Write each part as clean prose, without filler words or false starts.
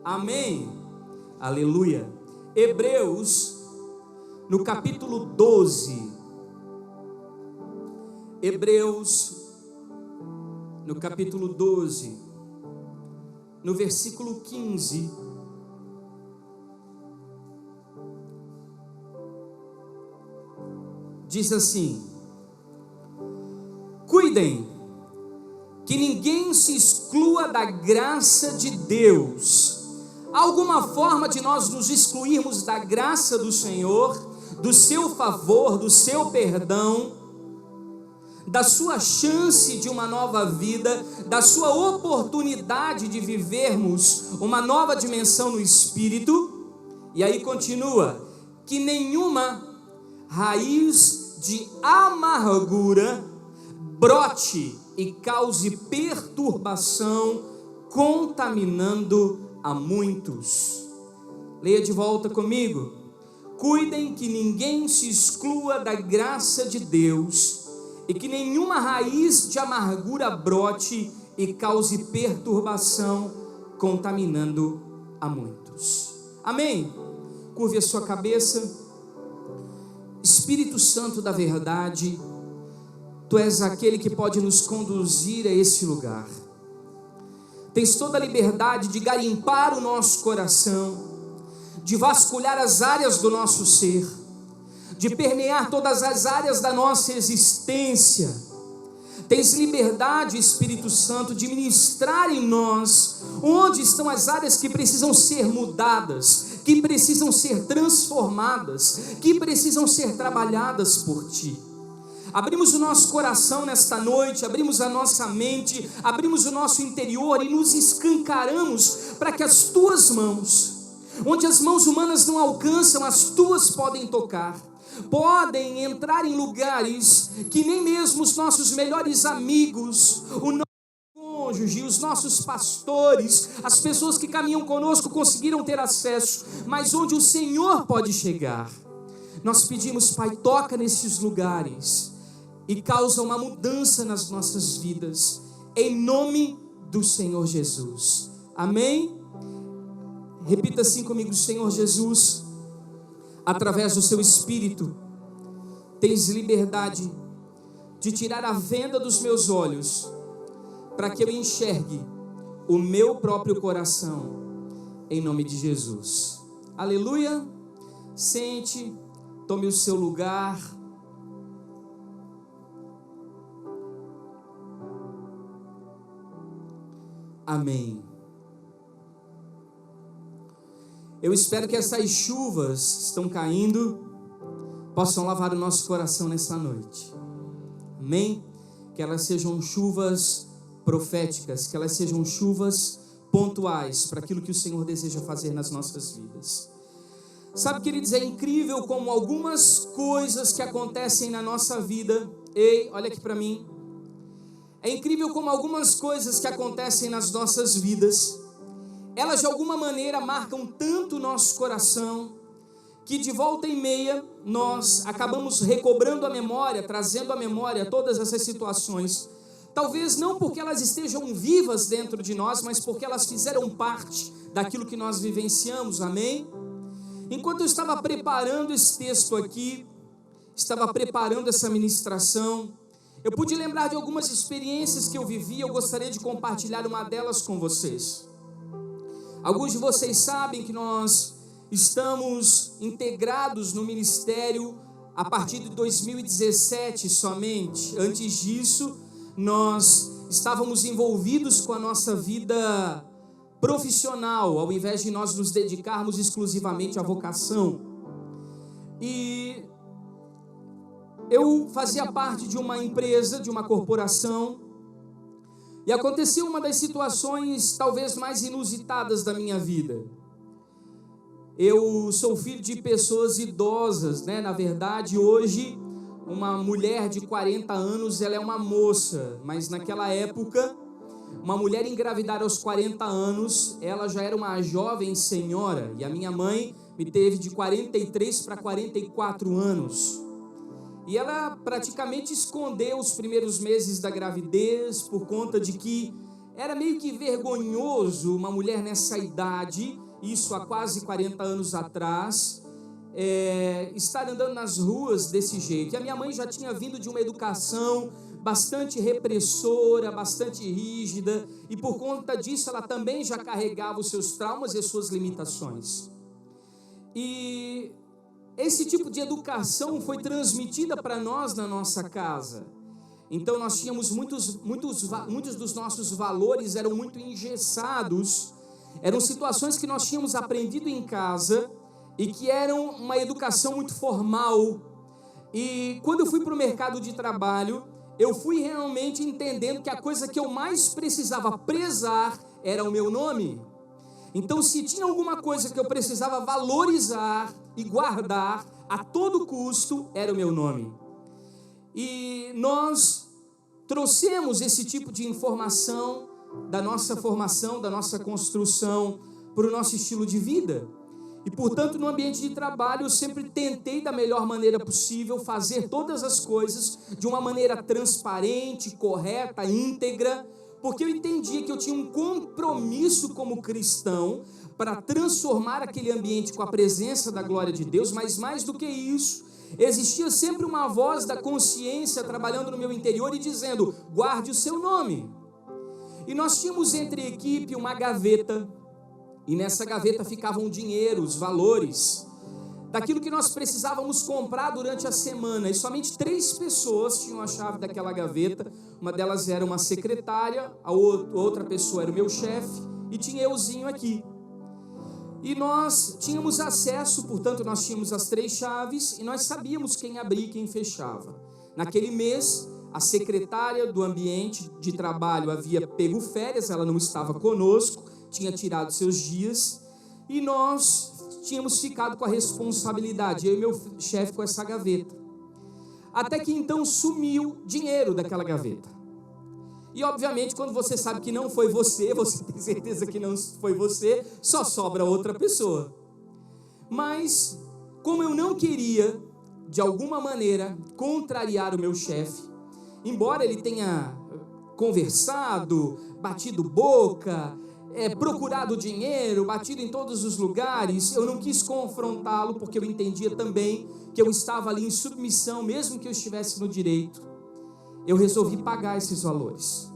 Amém. Aleluia. Hebreus, no capítulo 12. Hebreus, no capítulo 12, no versículo 15. Diz assim: cuidem que ninguém se exclua da graça de Deus. Há alguma forma de nós nos excluirmos da graça do Senhor, do seu favor, do seu perdão, da sua chance de uma nova vida, da sua oportunidade de vivermos uma nova dimensão no Espírito? E aí continua: que nenhuma raiz de amargura brote e cause perturbação, contaminando a muitos. Leia de volta comigo. Cuidem que ninguém se exclua da graça de Deus e que nenhuma raiz de amargura brote e cause perturbação, contaminando a muitos. Amém? Curve a sua cabeça. Espírito Santo da verdade, Tu és aquele que pode nos conduzir a esse lugar. Tens toda a liberdade de garimpar o nosso coração, de vasculhar as áreas do nosso ser, de permear todas as áreas da nossa existência. Tens liberdade, Espírito Santo, de ministrar em nós onde estão as áreas que precisam ser mudadas, que precisam ser transformadas, que precisam ser trabalhadas por Ti. Abrimos o nosso coração nesta noite, abrimos a nossa mente, abrimos o nosso interior e nos escancaramos para que as Tuas mãos, onde as mãos humanas não alcançam, as Tuas podem tocar, podem entrar em lugares que nem mesmo os nossos melhores amigos, o nosso cônjuge, os nossos pastores, as pessoas que caminham conosco conseguiram ter acesso, mas onde o Senhor pode chegar. Nós pedimos, Pai, toca nesses lugares e causa uma mudança nas nossas vidas, em nome do Senhor Jesus. Amém? Repita assim comigo: Senhor Jesus, através do Seu Espírito, tens liberdade de tirar a venda dos meus olhos, para que eu enxergue o meu próprio coração, em nome de Jesus. Aleluia. Sente, tome o seu lugar. Amém. Eu espero que essas chuvas que estão caindo possam lavar o nosso coração nessa noite. Amém? Que elas sejam chuvas proféticas, que elas sejam chuvas pontuais para aquilo que o Senhor deseja fazer nas nossas vidas. Sabe, queridos, é incrível como algumas coisas que acontecem na nossa vida, ei, olha aqui para mim, é incrível como algumas coisas que acontecem nas nossas vidas, elas de alguma maneira marcam tanto o nosso coração, que de volta e meia nós acabamos recobrando a memória, trazendo à memória todas essas situações, talvez não porque elas estejam vivas dentro de nós, mas porque elas fizeram parte daquilo que nós vivenciamos, amém? Enquanto eu estava preparando esse texto aqui, estava preparando essa ministração, eu pude lembrar de algumas experiências que eu vivi. Eu gostaria de compartilhar uma delas com vocês. Alguns de vocês sabem que nós estamos integrados no ministério a partir de 2017 somente. Antes disso, nós estávamos envolvidos com a nossa vida profissional, ao invés de nós nos dedicarmos exclusivamente à vocação. E eu fazia parte de uma empresa, de uma corporação, e aconteceu uma das situações talvez mais inusitadas da minha vida. Eu sou filho de pessoas idosas, né? Na verdade, hoje, uma mulher de 40 anos, ela é uma moça, mas naquela época, uma mulher engravidar aos 40 anos, ela já era uma jovem senhora, e a minha mãe me teve de 43 para 44 anos. E ela praticamente escondeu os primeiros meses da gravidez por conta de que era meio que vergonhoso uma mulher nessa idade, isso há quase 40 anos atrás, estar andando nas ruas desse jeito. E a minha mãe já tinha vindo de uma educação bastante repressora, bastante rígida, e por conta disso ela também já carregava os seus traumas e as suas limitações. E esse tipo de educação foi transmitida para nós na nossa casa. Então nós tínhamos muitos dos nossos valores eram muito engessados, eram situações que nós tínhamos aprendido em casa e que eram uma educação muito formal. E quando eu fui para o mercado de trabalho, eu fui realmente entendendo que a coisa que eu mais precisava prezar era o meu nome. Então, se tinha alguma coisa que eu precisava valorizar e guardar a todo custo, era o meu nome. E nós trouxemos esse tipo de informação da nossa formação, da nossa construção, para o nosso estilo de vida. E, portanto, no ambiente de trabalho, eu sempre tentei, da melhor maneira possível, fazer todas as coisas de uma maneira transparente, correta, íntegra, porque eu entendia que eu tinha um compromisso como cristão para transformar aquele ambiente com a presença da glória de Deus, mas mais do que isso, existia sempre uma voz da consciência trabalhando no meu interior e dizendo: guarde o seu nome. E nós tínhamos entre a equipe uma gaveta, e nessa gaveta ficavam dinheiro, os valores daquilo que nós precisávamos comprar durante a semana, e somente 3 pessoas tinham a chave daquela gaveta. Uma delas era uma secretária, a outra pessoa era o meu chefe, e tinha euzinho aqui. E nós tínhamos acesso, portanto nós tínhamos as 3 chaves, e nós sabíamos quem abria e quem fechava. Naquele mês, a secretária do ambiente de trabalho havia pego férias, ela não estava conosco, tinha tirado seus dias, e nós tínhamos ficado com a responsabilidade, eu e meu chefe, com essa gaveta. Até que então sumiu dinheiro daquela gaveta. E obviamente quando você sabe que não foi você, você tem certeza que não foi você, só sobra outra pessoa. Mas como eu não queria, de alguma maneira, contrariar o meu chefe, embora ele tenha conversado, batido boca, procurado dinheiro, batido em todos os lugares, eu não quis confrontá-lo, porque eu entendia também que eu estava ali em submissão, mesmo que eu estivesse no direito. Eu resolvi pagar esses valores.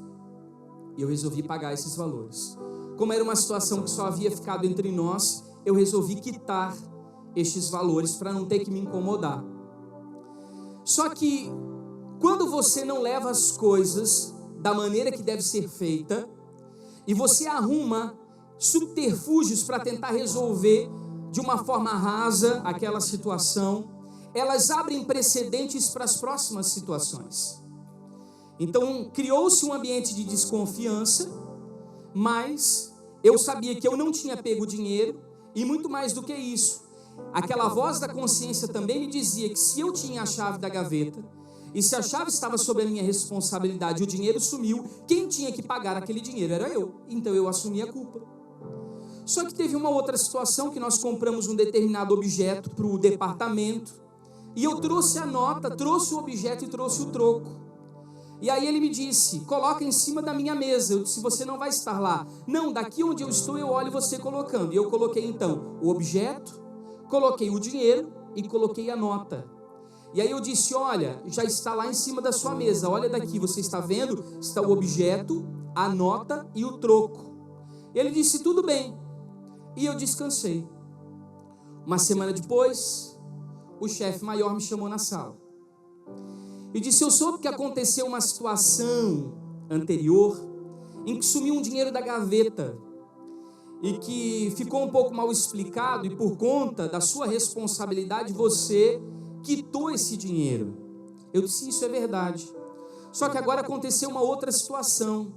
Como era uma situação que só havia ficado entre nós, eu resolvi quitar estes valores para não ter que me incomodar. Só que quando você não leva as coisas da maneira que deve ser feita, e você arruma subterfúgios para tentar resolver de uma forma rasa aquela situação, elas abrem precedentes para as próximas situações. Então, criou-se um ambiente de desconfiança, mas eu sabia que eu não tinha pego dinheiro, e muito mais do que isso, aquela voz da consciência também me dizia que se eu tinha a chave da gaveta, e se a chave estava sob a minha responsabilidade e o dinheiro sumiu, quem tinha que pagar aquele dinheiro era eu. Então eu assumi a culpa. Só que teve uma outra situação que nós compramos um determinado objeto para o departamento, e eu trouxe a nota, trouxe o objeto e trouxe o troco. E aí ele me disse: coloca em cima da minha mesa. Eu disse: você não vai estar lá. Não, daqui onde eu estou eu olho você colocando. E eu coloquei então o objeto, coloquei o dinheiro e coloquei a nota. E aí eu disse: olha, já está lá em cima da sua mesa, olha daqui, você está vendo? Está o objeto, a nota e o troco. Ele disse: tudo bem. E eu descansei. Uma semana depois, o chefe maior me chamou na sala e disse: eu soube que aconteceu uma situação anterior em que sumiu um dinheiro da gaveta e que ficou um pouco mal explicado, e por conta da sua responsabilidade você quitou esse dinheiro. Eu disse: isso é verdade. Só que agora aconteceu uma outra situação.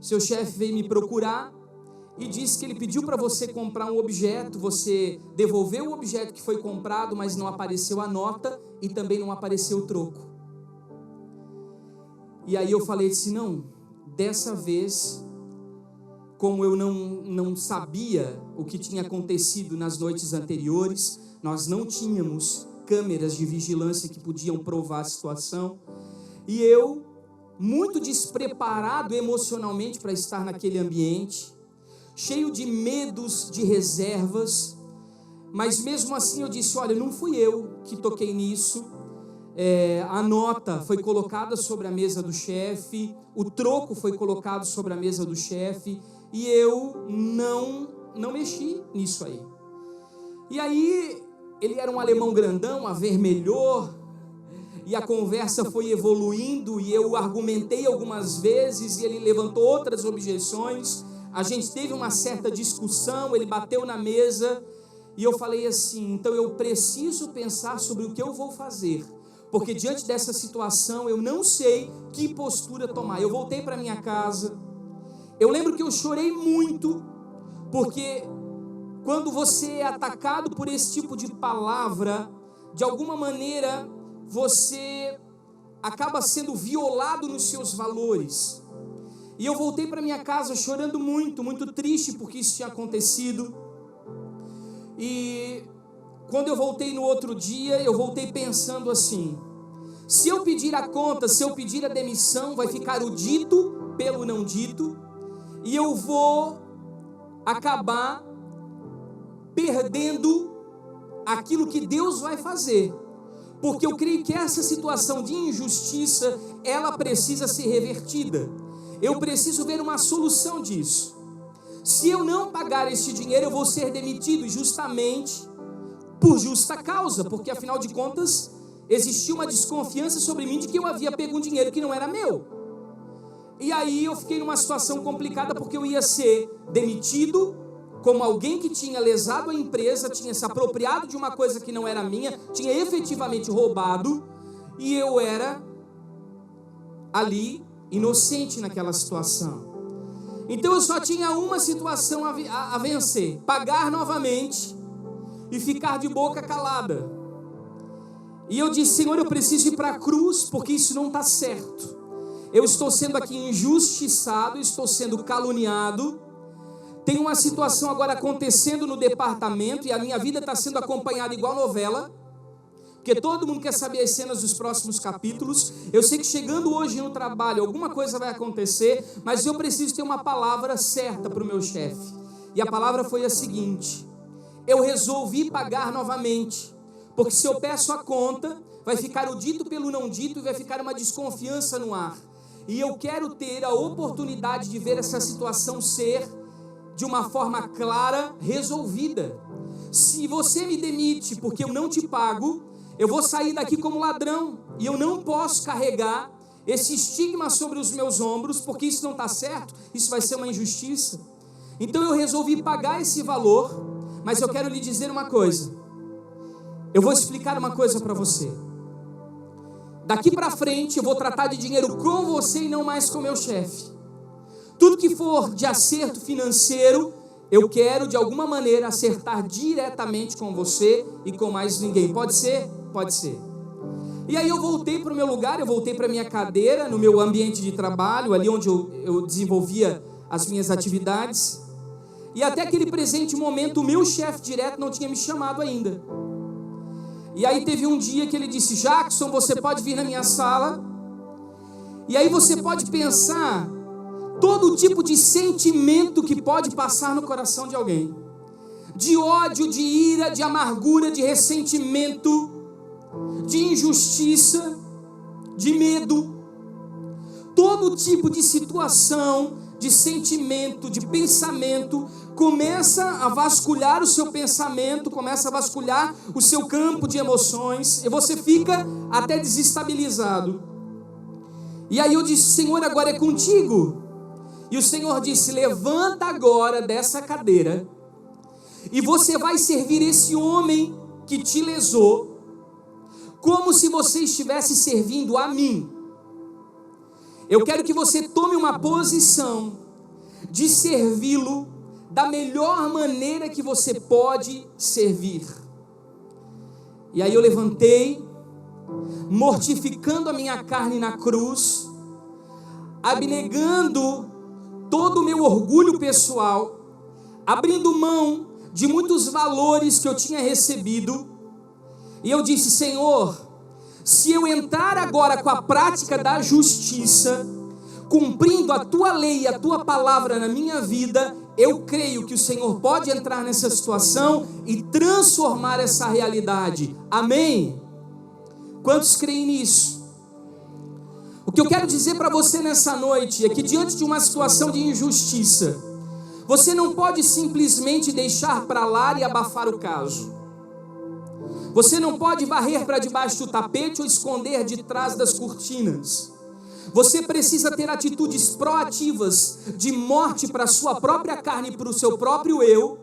Seu chefe veio me procurar e disse que ele pediu para você comprar um objeto, você devolveu o objeto que foi comprado, mas não apareceu a nota e também não apareceu o troco. E aí eu falei assim: não, dessa vez, como eu não sabia o que tinha acontecido nas noites anteriores, nós não tínhamos câmeras de vigilância que podiam provar a situação, e eu muito despreparado emocionalmente para estar naquele ambiente, cheio de medos, de reservas, mas mesmo assim eu disse, olha, não fui eu que toquei nisso, a nota foi colocada sobre a mesa do chefe, o troco foi colocado sobre a mesa do chefe, e eu não mexi nisso aí. E aí, ele era um alemão grandão, avermelhou, e a conversa foi evoluindo, e eu argumentei algumas vezes, e ele levantou outras objeções, a gente teve uma certa discussão, ele bateu na mesa, e eu falei assim, então eu preciso pensar sobre o que eu vou fazer, porque diante dessa situação, eu não sei que postura tomar. Eu voltei para minha casa, eu lembro que eu chorei muito, porque quando você é atacado por esse tipo de palavra, de alguma maneira, você acaba sendo violado nos seus valores. E eu voltei para minha casa chorando muito, muito triste porque isso tinha acontecido. E quando eu voltei no outro dia, eu voltei pensando assim, se eu pedir a conta, se eu pedir a demissão, vai ficar o dito pelo não dito, e eu vou acabar perdendo aquilo que Deus vai fazer, porque eu creio que essa situação de injustiça, ela precisa ser revertida, eu preciso ver uma solução disso. Se eu não pagar esse dinheiro, eu vou ser demitido, justamente por justa causa, porque afinal de contas, existia uma desconfiança sobre mim de que eu havia pego um dinheiro que não era meu. E aí eu fiquei numa situação complicada, porque eu ia ser demitido como alguém que tinha lesado a empresa, tinha se apropriado de uma coisa que não era minha, tinha efetivamente roubado, e eu era ali inocente naquela situação. Então eu só tinha uma situação a vencer, pagar novamente e ficar de boca calada. E eu disse, Senhor, eu preciso ir para a cruz, porque isso não está certo. Eu estou sendo aqui injustiçado, estou sendo caluniado. Tem uma situação agora acontecendo no departamento e a minha vida está sendo acompanhada igual novela, porque todo mundo quer saber as cenas dos próximos capítulos. Eu sei que chegando hoje no trabalho alguma coisa vai acontecer, mas eu preciso ter uma palavra certa para o meu chefe. E a palavra foi a seguinte, eu resolvi pagar novamente, porque se eu peço a conta, vai ficar o dito pelo não dito e vai ficar uma desconfiança no ar. E eu quero ter a oportunidade de ver essa situação ser de uma forma clara, resolvida. Se você me demite porque eu não te pago, eu vou sair daqui como ladrão, e eu não posso carregar esse estigma sobre os meus ombros, porque isso não está certo, isso vai ser uma injustiça. Então eu resolvi pagar esse valor, mas eu quero lhe dizer uma coisa, eu vou explicar uma coisa para você. Daqui para frente eu vou tratar de dinheiro com você e não mais com meu chefe. Tudo que for de acerto financeiro, eu quero de alguma maneira acertar diretamente com você e com mais ninguém. Pode ser? Pode ser. E aí eu voltei para o meu lugar, eu voltei para a minha cadeira, no meu ambiente de trabalho, ali onde eu desenvolvia as minhas atividades. E até aquele presente momento, o meu chefe direto não tinha me chamado ainda. E aí teve um dia que ele disse, Jackson, você pode vir na minha sala. E aí você pode pensar todo tipo de sentimento que pode passar no coração de alguém. De ódio, de ira, de amargura, de ressentimento, de injustiça, de medo. Todo tipo de situação, de sentimento, de pensamento, começa a vasculhar o seu pensamento, começa a vasculhar o seu campo de emoções, e você fica até desestabilizado. E aí eu disse, Senhor, agora é contigo. E o Senhor disse, levanta agora dessa cadeira, e você vai servir esse homem que te lesou, como se você estivesse servindo a mim. Eu quero que você tome uma posição de servi-lo da melhor maneira que você pode servir. E aí eu levantei, mortificando a minha carne na cruz, abnegando todo o meu orgulho pessoal, abrindo mão de muitos valores que eu tinha recebido, e eu disse, Senhor, se eu entrar agora com a prática da justiça, cumprindo a tua lei e a tua palavra na minha vida, eu creio que o Senhor pode entrar nessa situação e transformar essa realidade. Amém? Quantos creem nisso? O que eu quero dizer para você nessa noite é que diante de uma situação de injustiça, você não pode simplesmente deixar para lá e abafar o caso. Você não pode varrer para debaixo do tapete ou esconder de trás das cortinas. Você precisa ter atitudes proativas de morte para a sua própria carne e para o seu próprio eu,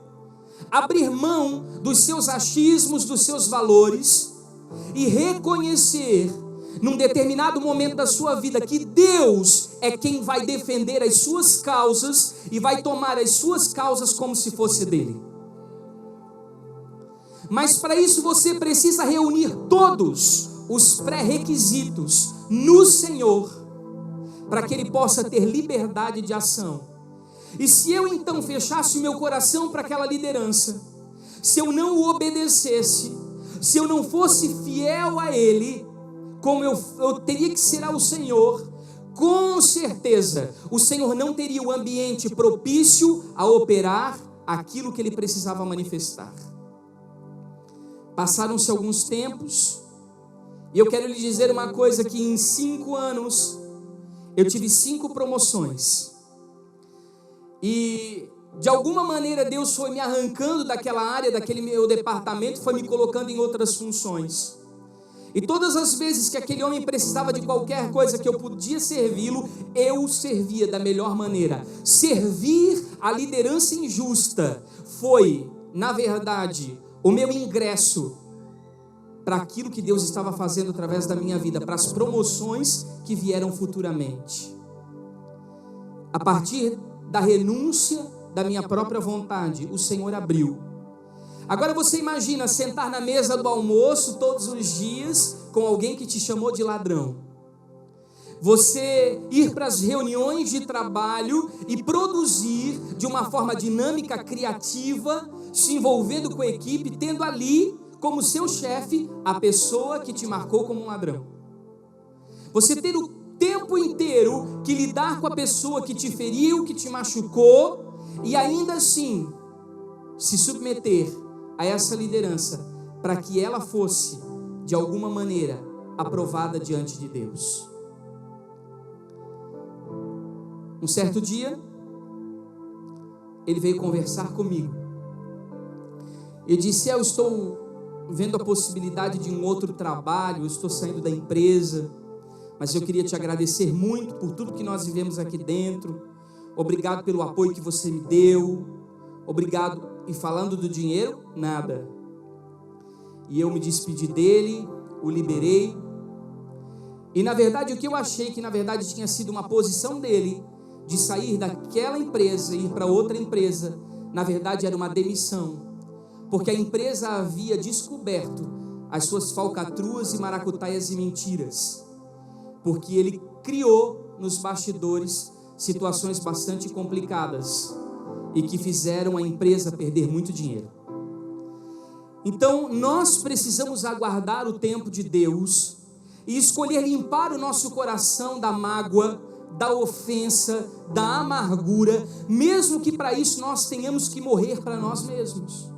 abrir mão dos seus achismos, dos seus valores e reconhecer num determinado momento da sua vida que Deus é quem vai defender as suas causas e vai tomar as suas causas como se fosse dele. Mas para isso você precisa reunir todos os pré-requisitos no Senhor, para que Ele possa ter liberdade de ação. E se eu então fechasse o meu coração para aquela liderança, se eu não o obedecesse, se eu não fosse fiel a Ele, como eu teria que ser ao Senhor, com certeza o Senhor não teria o ambiente propício a operar aquilo que Ele precisava manifestar. Passaram-se alguns tempos, e eu quero lhe dizer uma coisa, que em 5 anos, eu tive 5 promoções, e de alguma maneira Deus foi me arrancando daquela área, daquele meu departamento, foi me colocando em outras funções, e todas as vezes que aquele homem precisava de qualquer coisa que eu podia servi-lo, eu servia da melhor maneira. Servir a liderança injusta foi, na verdade, o meu ingresso para aquilo que Deus estava fazendo através da minha vida, para as promoções que vieram futuramente. A partir da renúncia da minha própria vontade, o Senhor abriu. Agora você imagina sentar na mesa do almoço todos os dias com alguém que te chamou de ladrão. Você ir para as reuniões de trabalho e produzir de uma forma dinâmica, criativa, se envolvendo com a equipe, tendo ali como seu chefe a pessoa que te marcou como um ladrão. Você ter o tempo inteiro que lidar com a pessoa que te feriu, que te machucou, e ainda assim se submeter a essa liderança para que ela fosse, de alguma maneira, aprovada diante de Deus. Um certo dia, ele veio conversar comigo. Eu disse: eu estou vendo a possibilidade de um outro trabalho, eu estou saindo da empresa, mas eu queria te agradecer muito por tudo que nós vivemos aqui dentro. Obrigado pelo apoio que você me deu. Obrigado. E falando do dinheiro, nada. E eu me despedi dele, o liberei. E na verdade o que eu achei que na verdade tinha sido uma posição dele, de sair daquela empresa e ir para outra empresa, na verdade era uma demissão, porque a empresa havia descoberto as suas falcatruas e maracutaias e mentiras, porque ele criou nos bastidores situações bastante complicadas e que fizeram a empresa perder muito dinheiro. Então nós precisamos aguardar o tempo de Deus e escolher limpar o nosso coração da mágoa, da ofensa, da amargura, mesmo que para isso nós tenhamos que morrer para nós mesmos,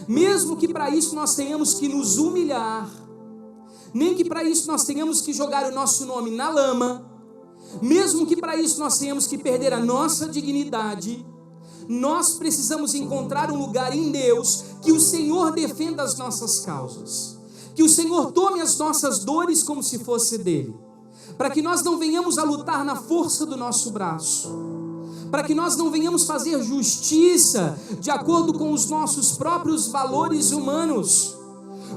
mesmo que para isso nós tenhamos que nos humilhar, nem que para isso nós tenhamos que jogar o nosso nome na lama, mesmo que para isso nós tenhamos que perder a nossa dignidade. Nós precisamos encontrar um lugar em Deus, que o Senhor defenda as nossas causas, que o Senhor tome as nossas dores como se fosse dele, para que nós não venhamos a lutar na força do nosso braço, para que nós não venhamos fazer justiça de acordo com os nossos próprios valores humanos,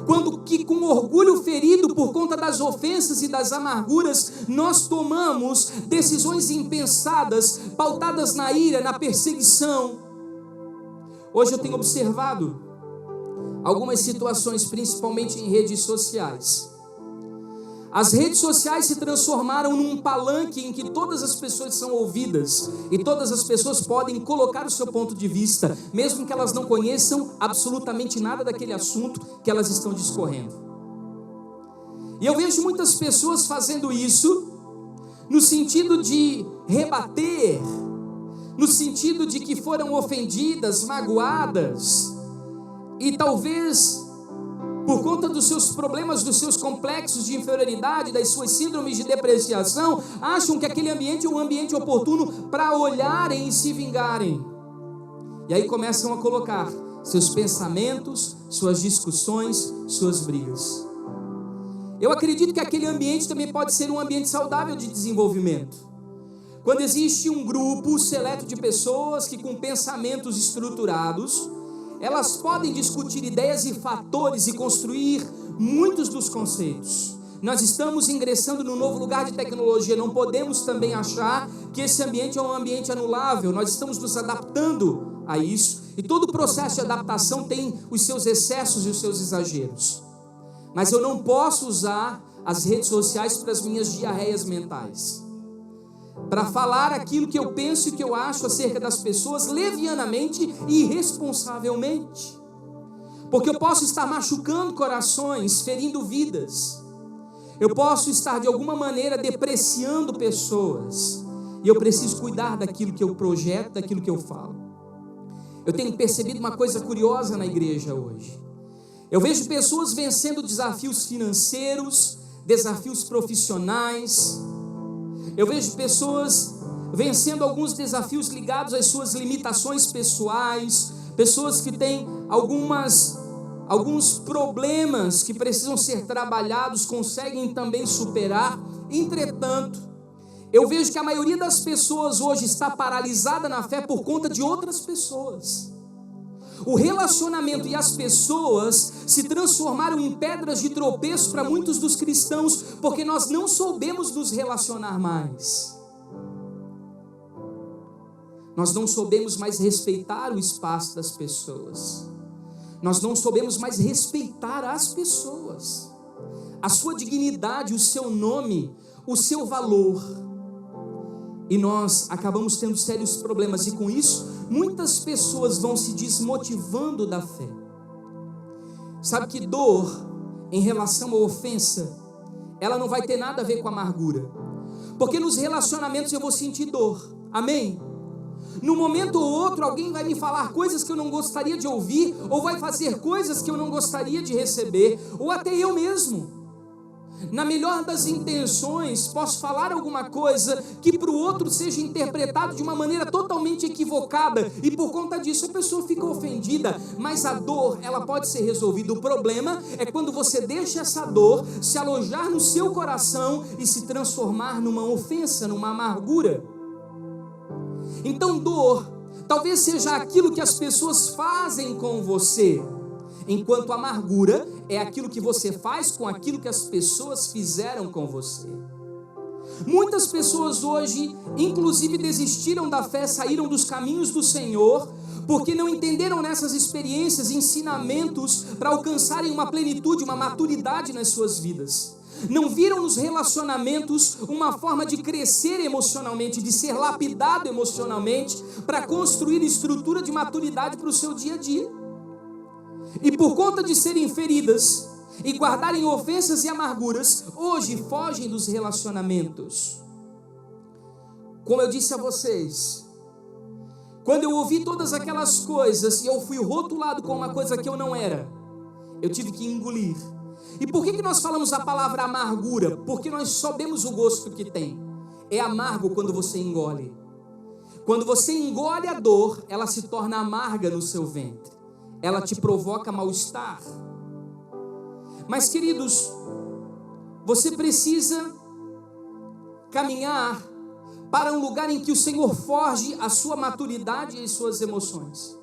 quando que com orgulho ferido por conta das ofensas e das amarguras, nós tomamos decisões impensadas, pautadas na ira, na perseguição. Hoje eu tenho observado algumas situações, principalmente em redes sociais. As redes sociais se transformaram num palanque em que todas as pessoas são ouvidas e todas as pessoas podem colocar o seu ponto de vista, mesmo que elas não conheçam absolutamente nada daquele assunto que elas estão discorrendo. E eu vejo muitas pessoas fazendo isso no sentido de rebater, no sentido de que foram ofendidas, magoadas, e talvez por conta dos seus problemas, dos seus complexos de inferioridade, das suas síndromes de depreciação, acham que aquele ambiente é um ambiente oportuno para olharem e se vingarem. E aí começam a colocar seus pensamentos, suas discussões, suas brigas. Eu acredito que aquele ambiente também pode ser um ambiente saudável de desenvolvimento. Quando existe um grupo seleto de pessoas que com pensamentos estruturados, elas podem discutir ideias e fatores e construir muitos dos conceitos. Nós estamos ingressando num novo lugar de tecnologia, não podemos também achar que esse ambiente é um ambiente anulável. Nós estamos nos adaptando a isso, e todo o processo de adaptação tem os seus excessos e os seus exageros. Mas eu não posso usar as redes sociais para as minhas diarreias mentais, para falar aquilo que eu penso e que eu acho acerca das pessoas levianamente e irresponsavelmente, porque eu posso estar machucando corações, ferindo vidas, eu posso estar de alguma maneira depreciando pessoas, e eu preciso cuidar daquilo que eu projeto, daquilo que eu falo. Eu tenho percebido uma coisa curiosa na igreja hoje. Eu vejo pessoas vencendo desafios financeiros, desafios profissionais. Eu vejo pessoas vencendo alguns desafios ligados às suas limitações pessoais, pessoas que têm alguns problemas que precisam ser trabalhados, conseguem também superar. Entretanto, eu vejo que a maioria das pessoas hoje está paralisada na fé por conta de outras pessoas. O relacionamento e as pessoas se transformaram em pedras de tropeço para muitos dos cristãos, porque nós não soubemos nos relacionar mais. Nós não soubemos mais respeitar o espaço das pessoas. Nós não soubemos mais respeitar as pessoas, a sua dignidade, o seu nome, o seu valor. E nós acabamos tendo sérios problemas, e com isso, muitas pessoas vão se desmotivando da fé. Sabe que dor, em relação à ofensa, ela não vai ter nada a ver com amargura. Porque nos relacionamentos eu vou sentir dor, amém? Num momento ou outro, alguém vai me falar coisas que eu não gostaria de ouvir, ou vai fazer coisas que eu não gostaria de receber, ou até eu mesmo. Na melhor das intenções, posso falar alguma coisa que para o outro seja interpretado de uma maneira totalmente equivocada, e por conta disso a pessoa fica ofendida. Mas a dor, ela pode ser resolvida. O problema é quando você deixa essa dor se alojar no seu coração e se transformar numa ofensa, numa amargura. Então dor talvez seja aquilo que as pessoas fazem com você, enquanto amargura é aquilo que você faz com aquilo que as pessoas fizeram com você. Muitas pessoas hoje, inclusive, desistiram da fé, saíram dos caminhos do Senhor, porque não entenderam nessas experiências ensinamentos para alcançarem uma plenitude, uma maturidade nas suas vidas. Não viram nos relacionamentos uma forma de crescer emocionalmente, de ser lapidado emocionalmente, para construir estrutura de maturidade para o seu dia a dia. E por conta de serem feridas e guardarem ofensas e amarguras, hoje fogem dos relacionamentos. Como eu disse a vocês, quando eu ouvi todas aquelas coisas e eu fui rotulado com uma coisa que eu não era, eu tive que engolir. E por que nós falamos a palavra amargura? Porque nós sabemos o gosto que tem. É amargo quando você engole. Quando você engole a dor, ela se torna amarga no seu ventre. Ela te provoca mal-estar. Mas, queridos, você precisa caminhar para um lugar em que o Senhor forge a sua maturidade e as suas emoções.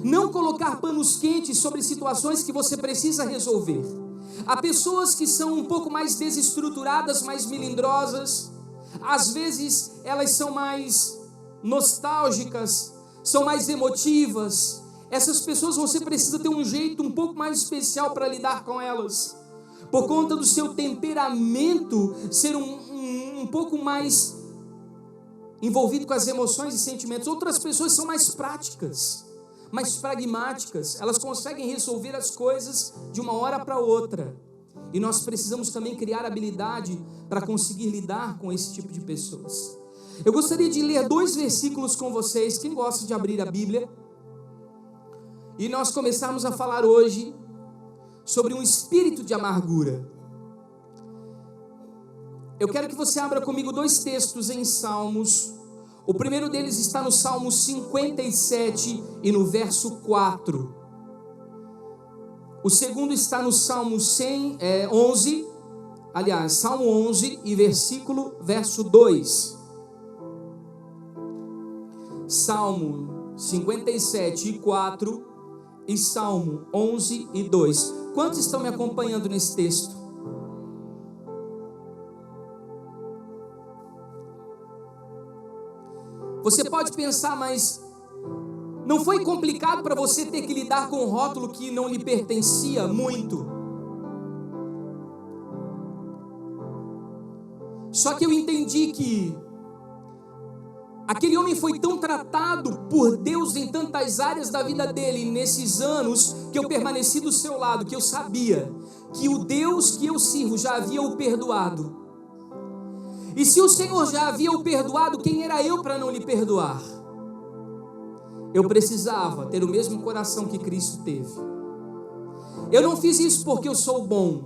Não colocar panos quentes sobre situações que você precisa resolver. Há pessoas que são um pouco mais desestruturadas, mais melindrosas. Às vezes elas são mais nostálgicas, são mais emotivas. Essas pessoas você precisa ter um jeito um pouco mais especial para lidar com elas, por conta do seu temperamento ser um pouco mais envolvido com as emoções e sentimentos. Outras pessoas são mais práticas, mais pragmáticas. Elas conseguem resolver as coisas de uma hora para outra. E nós precisamos também criar habilidade para conseguir lidar com esse tipo de pessoas. Eu gostaria de ler 2 versículos com vocês. Quem gosta de abrir a Bíblia? E nós começamos a falar hoje sobre um espírito de amargura. Eu quero que você abra comigo 2 textos em Salmos. O primeiro deles está no Salmo 57 e no verso 4. O segundo está no Salmo 11, aliás, Salmo 11 e verso 2. Salmo 57 e 4 e Salmo 11 e 2. Quantos estão me acompanhando nesse texto? Você pode pensar, mas não foi complicado para você ter que lidar com um rótulo que não lhe pertencia muito? Só que eu entendi que aquele homem foi tão tratado por Deus em tantas áreas da vida dele, nesses anos que eu permaneci do seu lado, que eu sabia que o Deus que eu sirvo já havia o perdoado. E se o Senhor já havia o perdoado, quem era eu para não lhe perdoar? Eu precisava ter o mesmo coração que Cristo teve. Eu não fiz isso porque eu sou bom,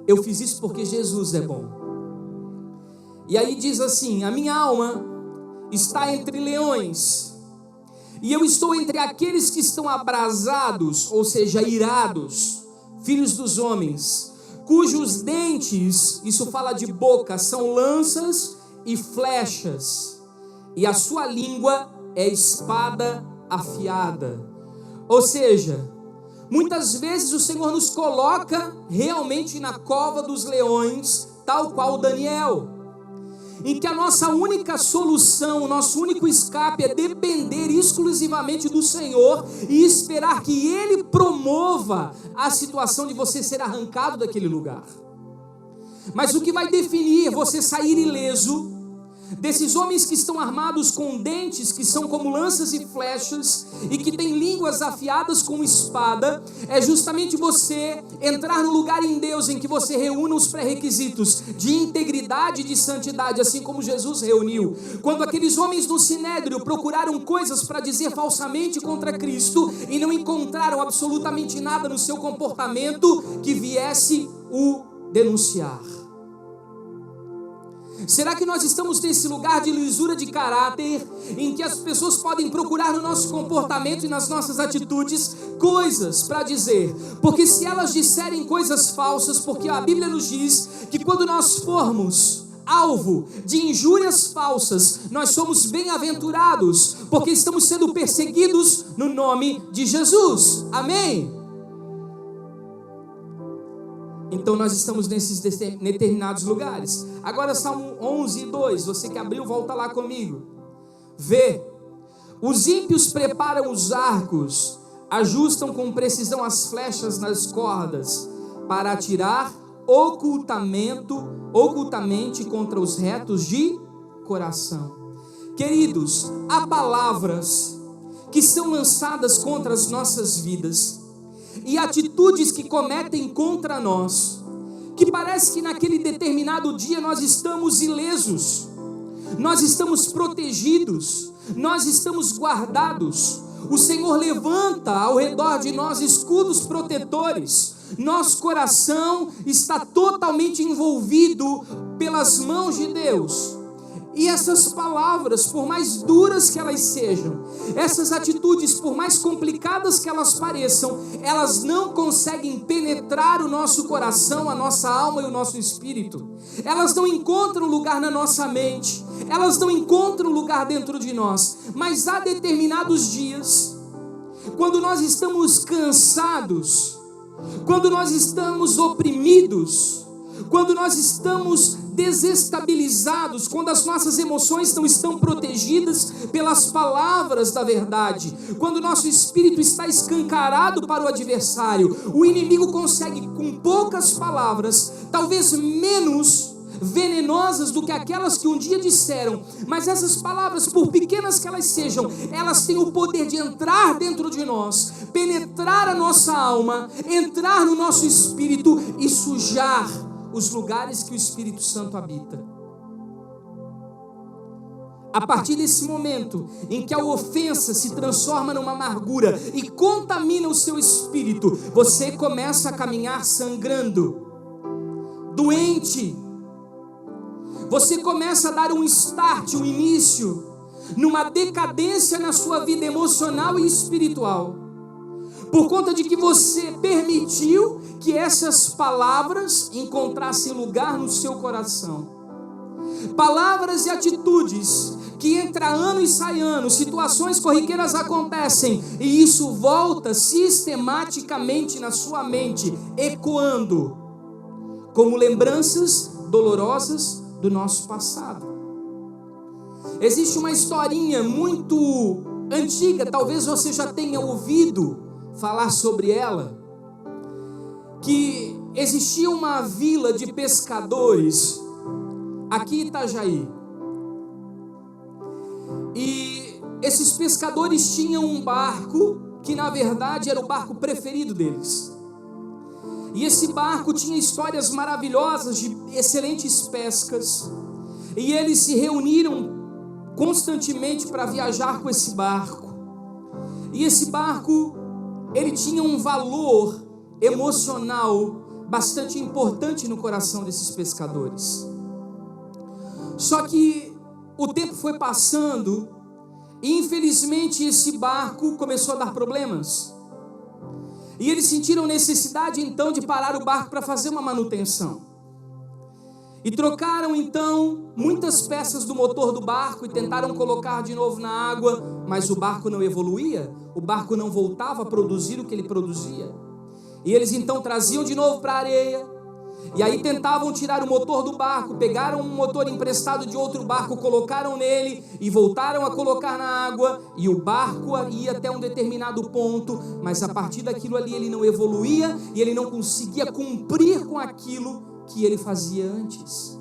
eu fiz isso porque Jesus é bom. E aí diz assim: a minha alma está entre leões, e eu estou entre aqueles que estão abrasados, ou seja, irados, filhos dos homens, cujos dentes, isso fala de boca, são lanças e flechas, e a sua língua é espada afiada. Ou seja, muitas vezes o Senhor nos coloca realmente na cova dos leões, tal qual Daniel, em que a nossa única solução, o nosso único escape é depender exclusivamente do Senhor e esperar que Ele promova a situação de você ser arrancado daquele lugar. Mas o que vai definir você sair ileso desses homens que estão armados com dentes que são como lanças e flechas e que têm línguas afiadas como espada, é justamente você entrar no lugar em Deus em que você reúne os pré-requisitos de integridade e de santidade, assim como Jesus reuniu. Quando aqueles homens no Sinédrio procuraram coisas para dizer falsamente contra Cristo e não encontraram absolutamente nada no seu comportamento que viesse o denunciar. Será que nós estamos nesse lugar de lisura de caráter, em que as pessoas podem procurar no nosso comportamento e nas nossas atitudes coisas para dizer? Porque se elas disserem coisas falsas, porque a Bíblia nos diz que quando nós formos alvo de injúrias falsas, nós somos bem-aventurados, porque estamos sendo perseguidos no nome de Jesus. Amém? Então nós estamos nesses determinados lugares. Agora Salmo 11 e 2, você que abriu, volta lá comigo. Vê, os ímpios preparam os arcos, ajustam com precisão as flechas nas cordas, para atirar ocultamente contra os retos de coração. Queridos, há palavras que são lançadas contra as nossas vidas, e atitudes que cometem contra nós, que parece que naquele determinado dia nós estamos ilesos, nós estamos protegidos, nós estamos guardados. O Senhor levanta ao redor de nós escudos protetores, nosso coração está totalmente envolvido pelas mãos de Deus. E essas palavras, por mais duras que elas sejam, essas atitudes, por mais complicadas que elas pareçam, elas não conseguem penetrar o nosso coração, a nossa alma e o nosso espírito. Elas não encontram lugar na nossa mente, elas não encontram lugar dentro de nós. Mas há determinados dias, quando nós estamos cansados, quando nós estamos oprimidos, quando nós estamos desestabilizados, quando as nossas emoções não estão protegidas pelas palavras da verdade, quando o nosso espírito está escancarado para o adversário, o inimigo consegue com poucas palavras, talvez menos, venenosas do que aquelas que um dia disseram, mas essas palavras, por pequenas que elas sejam, elas têm o poder de entrar dentro de nós, penetrar a nossa alma, entrar no nosso espírito e sujar os lugares que o Espírito Santo habita. A partir desse momento em que a ofensa se transforma numa amargura e contamina o seu espírito, você começa a caminhar sangrando, doente. Você começa a dar um start, um início, numa decadência na sua vida emocional e espiritual, por conta de que você permitiu que essas palavras encontrassem lugar no seu coração. Palavras e atitudes que entra ano e sai ano, situações corriqueiras acontecem e isso volta sistematicamente na sua mente, ecoando como lembranças dolorosas do nosso passado. Existe uma historinha muito antiga, talvez você já tenha ouvido falar sobre ela, que existia uma vila de pescadores aqui em Itajaí. E esses pescadores tinham um barco que na verdade era o barco preferido deles. E esse barco tinha histórias maravilhosas de excelentes pescas. E eles se reuniram constantemente para viajar com esse barco. E esse barco, ele tinha um valor emocional bastante importante no coração desses pescadores. Só que o tempo foi passando e infelizmente esse barco começou a dar problemas. E eles sentiram necessidade então de parar o barco para fazer uma manutenção. E trocaram então muitas peças do motor do barco e tentaram colocar de novo na água, mas o barco não evoluía, o barco não voltava a produzir o que ele produzia. E eles então traziam de novo para a areia, e aí tentavam tirar o motor do barco, pegaram um motor emprestado de outro barco, colocaram nele e voltaram a colocar na água, e o barco ia até um determinado ponto, mas a partir daquilo ali ele não evoluía e ele não conseguia cumprir com aquilo que ele fazia antes.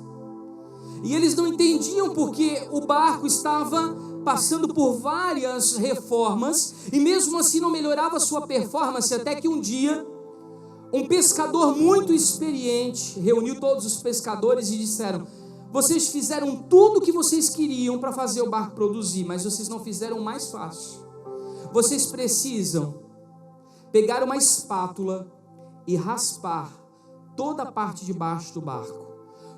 E eles não entendiam porque o barco estava passando por várias reformas e mesmo assim não melhorava a sua performance, até que um dia um pescador muito experiente reuniu todos os pescadores e disseram: vocês fizeram tudo o que vocês queriam para fazer o barco produzir, mas vocês não fizeram o mais fácil. Vocês precisam pegar uma espátula e raspar toda a parte de baixo do barco,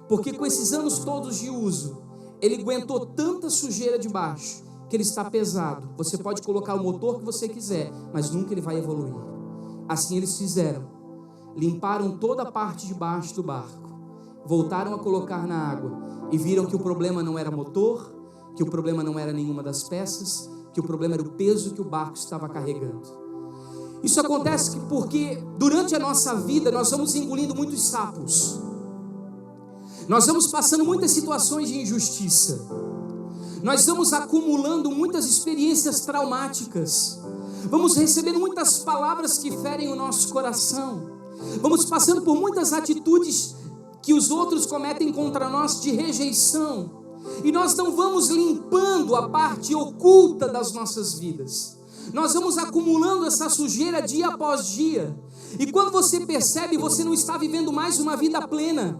porque com esses anos todos de uso, ele aguentou tanta sujeira de baixo que ele está pesado. Você pode colocar o motor que você quiser, mas nunca ele vai evoluir. Assim eles fizeram. Limparam toda a parte de baixo do barco, voltaram a colocar na água e viram que o problema não era motor, que o problema não era nenhuma das peças, que o problema era o peso que o barco estava carregando. Isso acontece porque durante a nossa vida nós vamos engolindo muitos sapos, nós vamos passando muitas situações de injustiça, nós vamos acumulando muitas experiências traumáticas, vamos recebendo muitas palavras que ferem o nosso coração, vamos passando por muitas atitudes que os outros cometem contra nós de rejeição, e nós não vamos limpando a parte oculta das nossas vidas. Nós vamos acumulando essa sujeira dia após dia, e quando você percebe, você não está vivendo mais uma vida plena.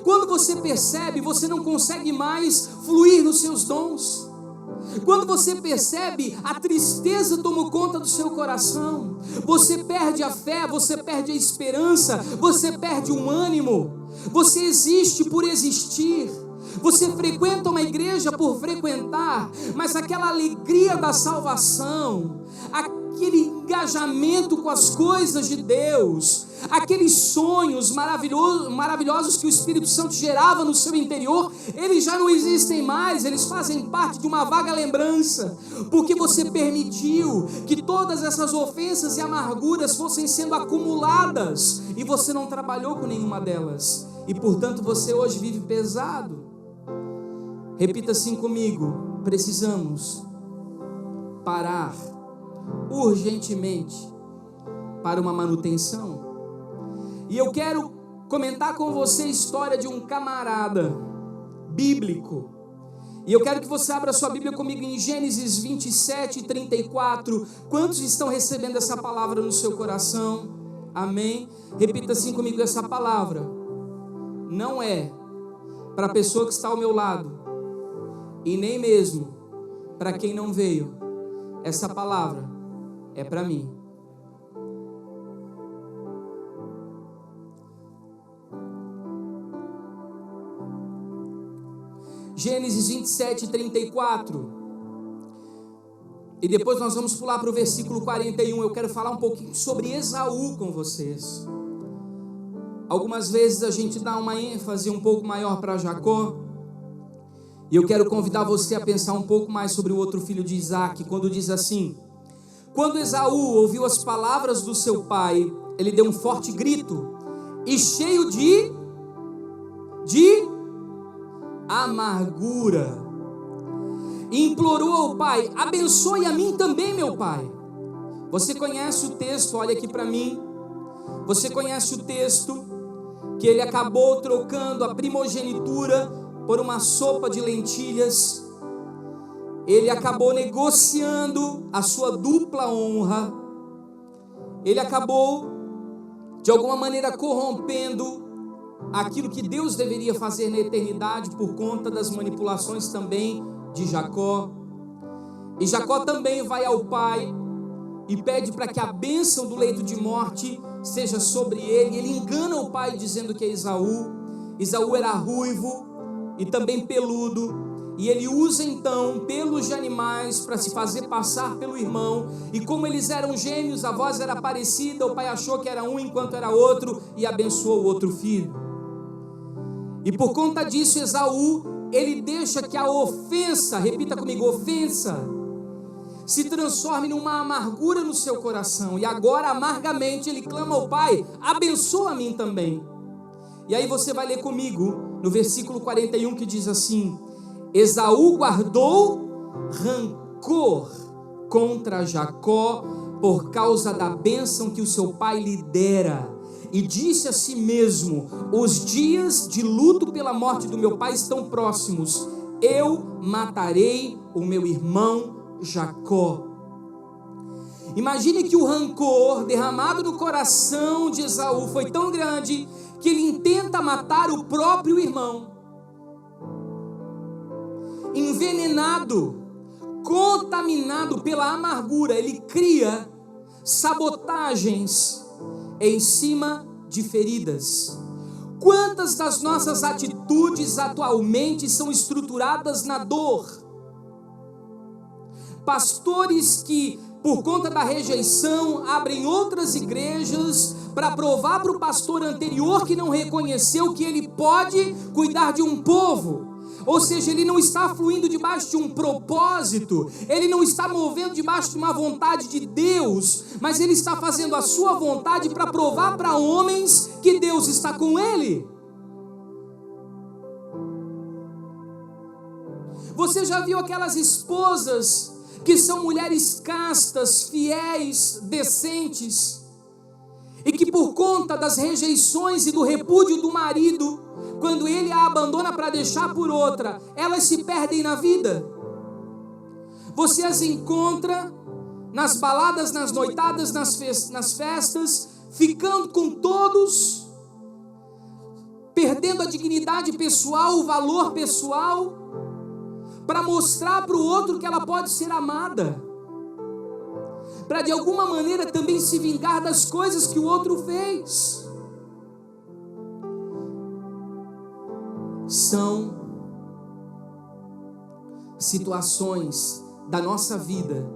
Quando você percebe, você não consegue mais fluir nos seus dons. Quando você percebe, a tristeza tomou conta do seu coração. Você perde a fé, você perde a esperança, você perde o ânimo. Você existe por existir. Você frequenta uma igreja por frequentar, mas aquela alegria da salvação, aquele engajamento com as coisas de Deus, aqueles sonhos maravilhosos que o Espírito Santo gerava no seu interior, eles já não existem mais, eles fazem parte de uma vaga lembrança, porque você permitiu que todas essas ofensas e amarguras fossem sendo acumuladas, e você não trabalhou com nenhuma delas, e portanto você hoje vive pesado. Repita assim comigo: precisamos parar urgentemente para uma manutenção. E eu quero comentar com você a história de um camarada bíblico. E eu quero que você abra sua Bíblia comigo em Gênesis 27, 34. Quantos estão recebendo essa palavra no seu coração? Amém? Repita assim comigo essa palavra. Não é para a pessoa que está ao meu lado, e nem mesmo para quem não veio. Essa palavra é para mim. Gênesis 27, 34. E depois nós vamos pular para o versículo 41. Eu quero falar um pouquinho sobre Esaú com vocês. Algumas vezes a gente dá uma ênfase um pouco maior para Jacó. E eu quero convidar você a pensar um pouco mais sobre o outro filho de Isaac, quando diz assim: quando Esaú ouviu as palavras do seu pai, ele deu um forte grito, e cheio de amargura, e implorou ao pai: abençoe a mim também, meu pai. Você conhece o texto, olha aqui para mim. Você conhece o texto que ele acabou trocando a primogenitura por uma sopa de lentilhas. Ele acabou negociando a sua dupla honra. Ele acabou, de alguma maneira, corrompendo aquilo que Deus deveria fazer na eternidade por conta das manipulações também de Jacó. E Jacó também vai ao pai e pede para que a bênção do leito de morte seja sobre ele. Ele engana o pai dizendo que é Esaú. Esaú era ruivo e também peludo, e ele usa então pelos de animais para se fazer passar pelo irmão. E como eles eram gêmeos, a voz era parecida, o pai achou que era um enquanto era outro e abençoou o outro filho. E por conta disso, Esaú, ele deixa que a ofensa, repita comigo, ofensa, se transforme numa amargura no seu coração. E agora, amargamente, ele clama ao pai: abençoa a mim também. E aí você vai ler comigo no versículo 41, que diz assim: Esaú guardou rancor contra Jacó por causa da bênção que o seu pai lhe dera, e disse a si mesmo: os dias de luto pela morte do meu pai estão próximos, eu matarei o meu irmão Jacó. Imagine que o rancor derramado no coração de Esaú foi tão grande que ele intenta matar o próprio irmão. Envenenado, contaminado pela amargura, ele cria sabotagens em cima de feridas. Quantas das nossas atitudes atualmente são estruturadas na dor? Pastores que, por conta da rejeição, abrem outras igrejas para provar para o pastor anterior, que não reconheceu, que ele pode cuidar de um povo. Ou seja, ele não está fluindo debaixo de um propósito, ele não está movendo debaixo de uma vontade de Deus, mas ele está fazendo a sua vontade para provar para homens que Deus está com ele. Você já viu aquelas esposas que são mulheres castas, fiéis, decentes, e que por conta das rejeições e do repúdio do marido, quando ele a abandona para deixar por outra, elas se perdem na vida? Você as encontra nas baladas, nas noitadas, nas festas, ficando com todos, perdendo a dignidade pessoal, o valor pessoal, para mostrar para o outro que ela pode ser amada, para de alguma maneira também se vingar das coisas que o outro fez. São situações da nossa vida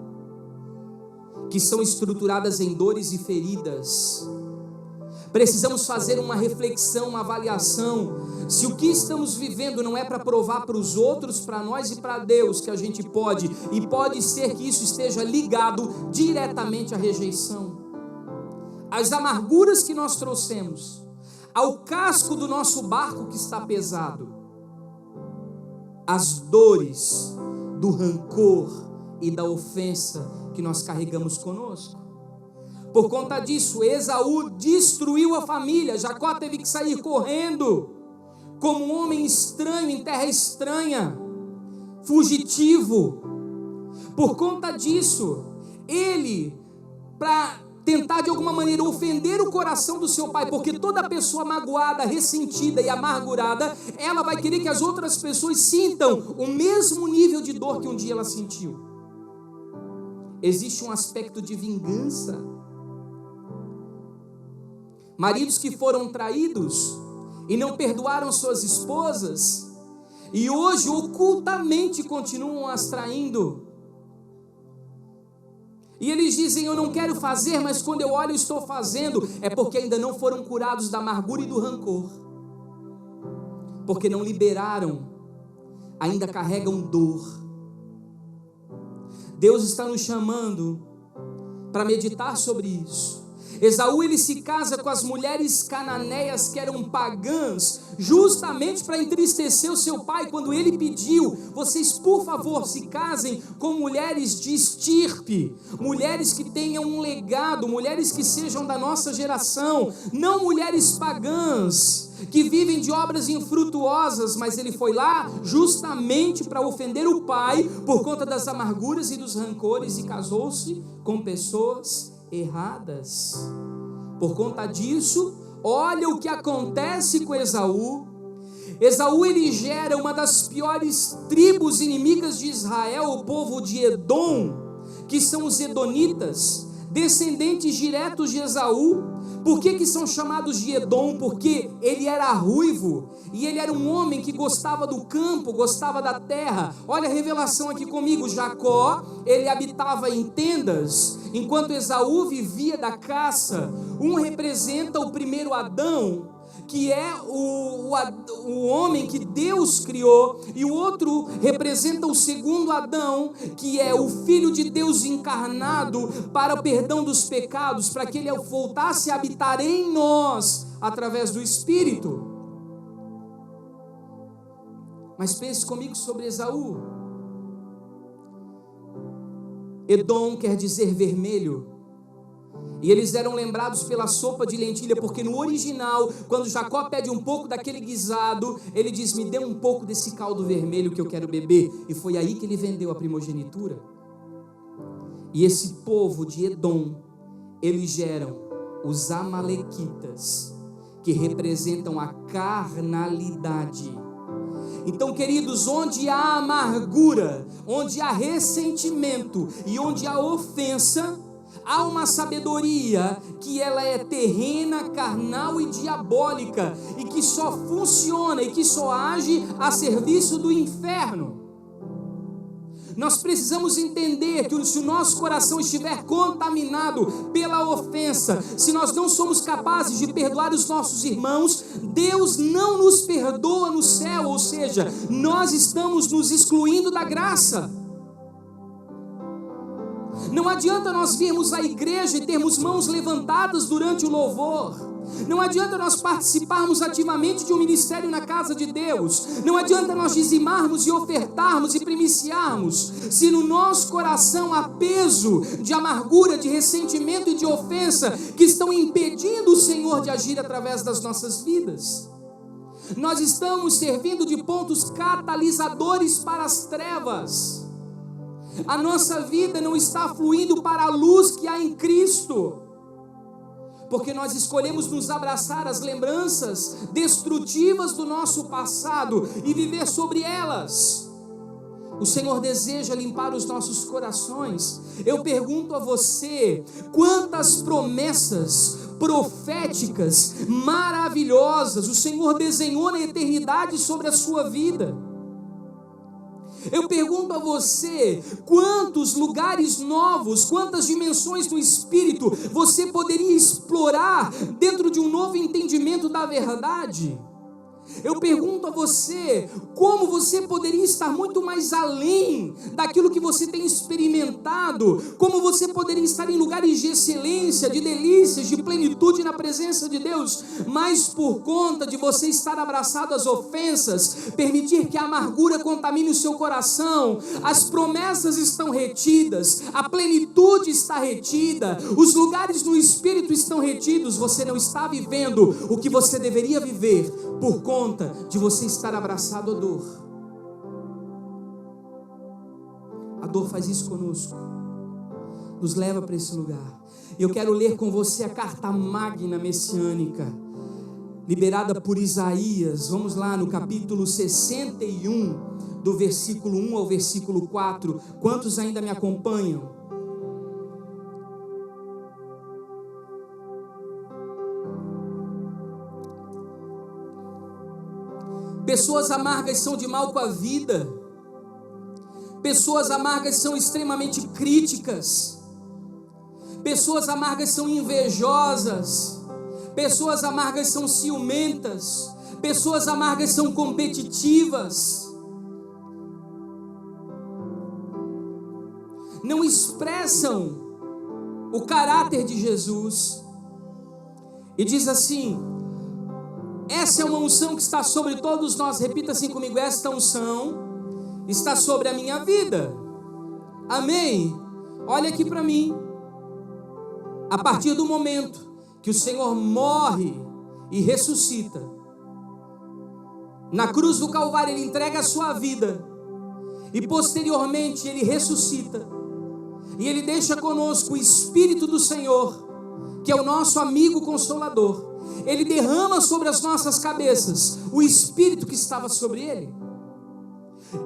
que são estruturadas em dores e feridas. Precisamos fazer uma reflexão, uma avaliação, se o que estamos vivendo não é para provar para os outros, para nós e para Deus que a gente pode, e pode ser que isso esteja ligado diretamente à rejeição, às amarguras que nós trouxemos, ao casco do nosso barco que está pesado, às dores do rancor e da ofensa que nós carregamos conosco. Por conta disso, Esaú destruiu a família. Jacó teve que sair correndo, como um homem estranho em terra estranha, fugitivo. Por conta disso, ele, para tentar de alguma maneira ofender o coração do seu pai, porque toda pessoa magoada, ressentida e amargurada, ela vai querer que as outras pessoas sintam o mesmo nível de dor que um dia ela sentiu. Existe um aspecto de vingança. Maridos que foram traídos e não perdoaram suas esposas, e hoje ocultamente continuam as traindo. E eles dizem: eu não quero fazer, mas quando eu olho, eu estou fazendo. É porque ainda não foram curados da amargura e do rancor, porque não liberaram, ainda carregam dor. Deus está nos chamando para meditar sobre isso. Esaú, ele se casa com as mulheres cananeias que eram pagãs, justamente para entristecer o seu pai, quando ele pediu: vocês por favor se casem com mulheres de estirpe, mulheres que tenham um legado, mulheres que sejam da nossa geração, não mulheres pagãs, que vivem de obras infrutuosas. Mas ele foi lá justamente para ofender o pai, por conta das amarguras e dos rancores, e casou-se com pessoas erradas. Por conta disso, olha o que acontece com Esaú. Esaú, ele gera uma das piores tribos inimigas de Israel, o povo de Edom, que são os edonitas, descendentes diretos de Esaú. Por que são chamados de Edom? Porque ele era ruivo, e ele era um homem que gostava do campo, gostava da terra. Olha a revelação aqui comigo. Jacó, ele habitava em tendas, enquanto Esaú vivia da caça. Um representa o primeiro Adão, que é o homem que Deus criou, e o outro representa o segundo Adão, que é o Filho de Deus encarnado para o perdão dos pecados, para que ele voltasse a habitar em nós através do Espírito. Mas pense comigo sobre Esaú. Edom quer dizer vermelho. E eles eram lembrados pela sopa de lentilha, porque no original, quando Jacó pede um pouco daquele guisado, ele diz: me dê um pouco desse caldo vermelho que eu quero beber. E foi aí que ele vendeu a primogenitura. E esse povo de Edom, eles geram os amalequitas, que representam a carnalidade. Então, queridos, onde há amargura, onde há ressentimento e onde há ofensa, há uma sabedoria que ela é terrena, carnal e diabólica, e que só funciona e que só age a serviço do inferno. Nós precisamos entender que se o nosso coração estiver contaminado pela ofensa, se nós não somos capazes de perdoar os nossos irmãos, Deus não nos perdoa no céu, ou seja, nós estamos nos excluindo da graça. Não adianta nós virmos à igreja e termos mãos levantadas durante o louvor. Não adianta nós participarmos ativamente de um ministério na casa de Deus. Não adianta nós dizimarmos e ofertarmos e primiciarmos, se no nosso coração há peso de amargura, de ressentimento e de ofensa que estão impedindo o Senhor de agir através das nossas vidas. Nós estamos servindo de pontos catalisadores para as trevas. A nossa vida não está fluindo para a luz que há em Cristo, porque nós escolhemos nos abraçar às lembranças destrutivas do nosso passado e viver sobre elas. O Senhor deseja limpar os nossos corações. Eu pergunto a você: quantas promessas proféticas maravilhosas o Senhor desenhou na eternidade sobre a sua vida? Eu pergunto a você: quantos lugares novos, quantas dimensões do Espírito você poderia explorar dentro de um novo entendimento da verdade? Eu pergunto a você, como você poderia estar muito mais além daquilo que você tem experimentado? Como você poderia estar em lugares de excelência, de delícias, de plenitude na presença de Deus? Mas por conta de você estar abraçado às ofensas, permitir que a amargura contamine o seu coração, as promessas estão retidas, a plenitude está retida, os lugares no Espírito estão retidos, você não está vivendo o que você deveria viver, por conta de você estar abraçado à dor. A dor faz isso conosco, nos leva para esse lugar. Eu quero ler com você a carta magna messiânica, liberada por Isaías. Vamos lá no capítulo 61, do versículo 1 ao versículo 4. Quantos ainda me acompanham? Pessoas amargas são de mal com a vida. Pessoas amargas são extremamente críticas. Pessoas amargas são invejosas. Pessoas amargas são ciumentas. Pessoas amargas são competitivas. Não expressam o caráter de Jesus. E diz assim: essa é uma unção que está sobre todos nós. Repita assim comigo: esta unção está sobre a minha vida. Amém? Olha aqui para mim. A partir do momento que o Senhor morre e ressuscita, na cruz do Calvário Ele entrega a sua vida, e posteriormente Ele ressuscita, e Ele deixa conosco o Espírito do Senhor, que é o nosso amigo consolador. Ele derrama sobre as nossas cabeças o Espírito que estava sobre Ele.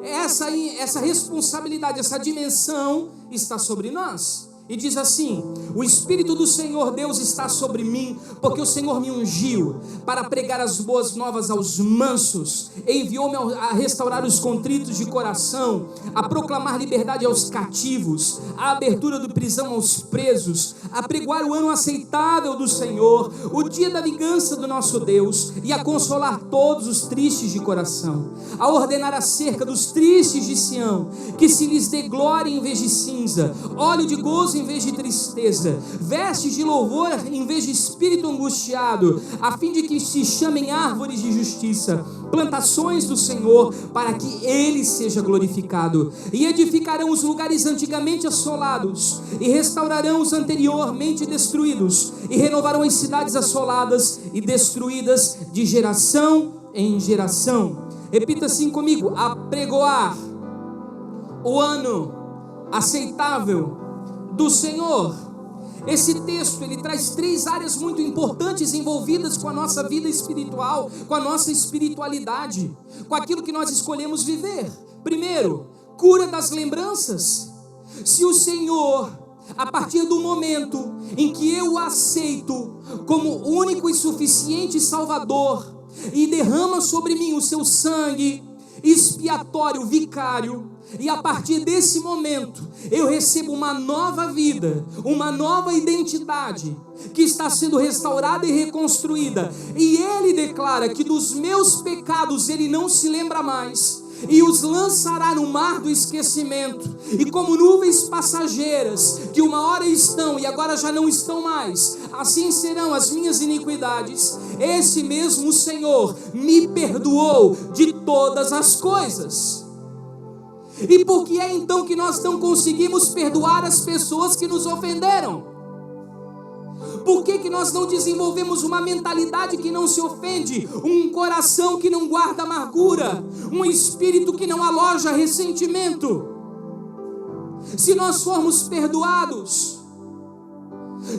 Essa responsabilidade, essa dimensão está sobre nós. E diz assim: o Espírito do Senhor Deus está sobre mim, porque o Senhor me ungiu para pregar as boas novas aos mansos, enviou-me a restaurar os contritos de coração, a proclamar liberdade aos cativos, a abertura da prisão aos presos, a pregoar o ano aceitável do Senhor, o dia da vingança do nosso Deus, e a consolar todos os tristes de coração, a ordenar acerca dos tristes de Sião, que se lhes dê glória em vez de cinza, óleo de gozo em vez de tristeza, vestes de louvor em vez de espírito angustiado, a fim de que se chamem árvores de justiça, plantações do Senhor, para que Ele seja glorificado. E edificarão os lugares antigamente assolados, e restaurarão os anteriormente destruídos, e renovarão as cidades assoladas e destruídas de geração em geração. Repita assim comigo: apregoar o ano aceitável do Senhor. Esse texto, ele traz 3 áreas muito importantes envolvidas com a nossa vida espiritual, com a nossa espiritualidade, com aquilo que nós escolhemos viver. Primeiro, cura das lembranças. Se o Senhor, a partir do momento em que eu o aceito como único e suficiente Salvador, e derrama sobre mim o seu sangue expiatório, vicário, e a partir desse momento eu recebo uma nova vida, uma nova identidade que está sendo restaurada e reconstruída, e Ele declara que dos meus pecados Ele não se lembra mais, e os lançará no mar do esquecimento, e como nuvens passageiras, que uma hora estão e agora já não estão mais, assim serão as minhas iniquidades. Esse mesmo Senhor me perdoou de todas as coisas. E por que é então que nós não conseguimos perdoar as pessoas que nos ofenderam? Por que nós não desenvolvemos uma mentalidade que não se ofende, um coração que não guarda amargura, um espírito que não aloja ressentimento? Se nós formos perdoados,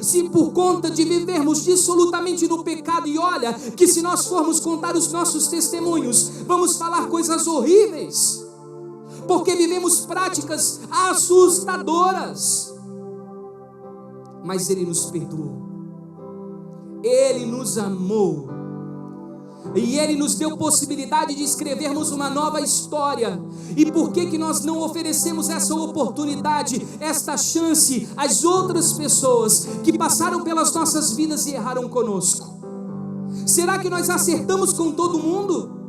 se por conta de vivermos dissolutamente no pecado, e olha que se nós formos contar os nossos testemunhos, vamos falar coisas horríveis, porque vivemos práticas assustadoras, mas Ele nos perdoou, Ele nos amou, e Ele nos deu possibilidade de escrevermos uma nova história. E por que nós não oferecemos essa oportunidade, esta chance às outras pessoas que passaram pelas nossas vidas e erraram conosco? Será que nós acertamos com todo mundo?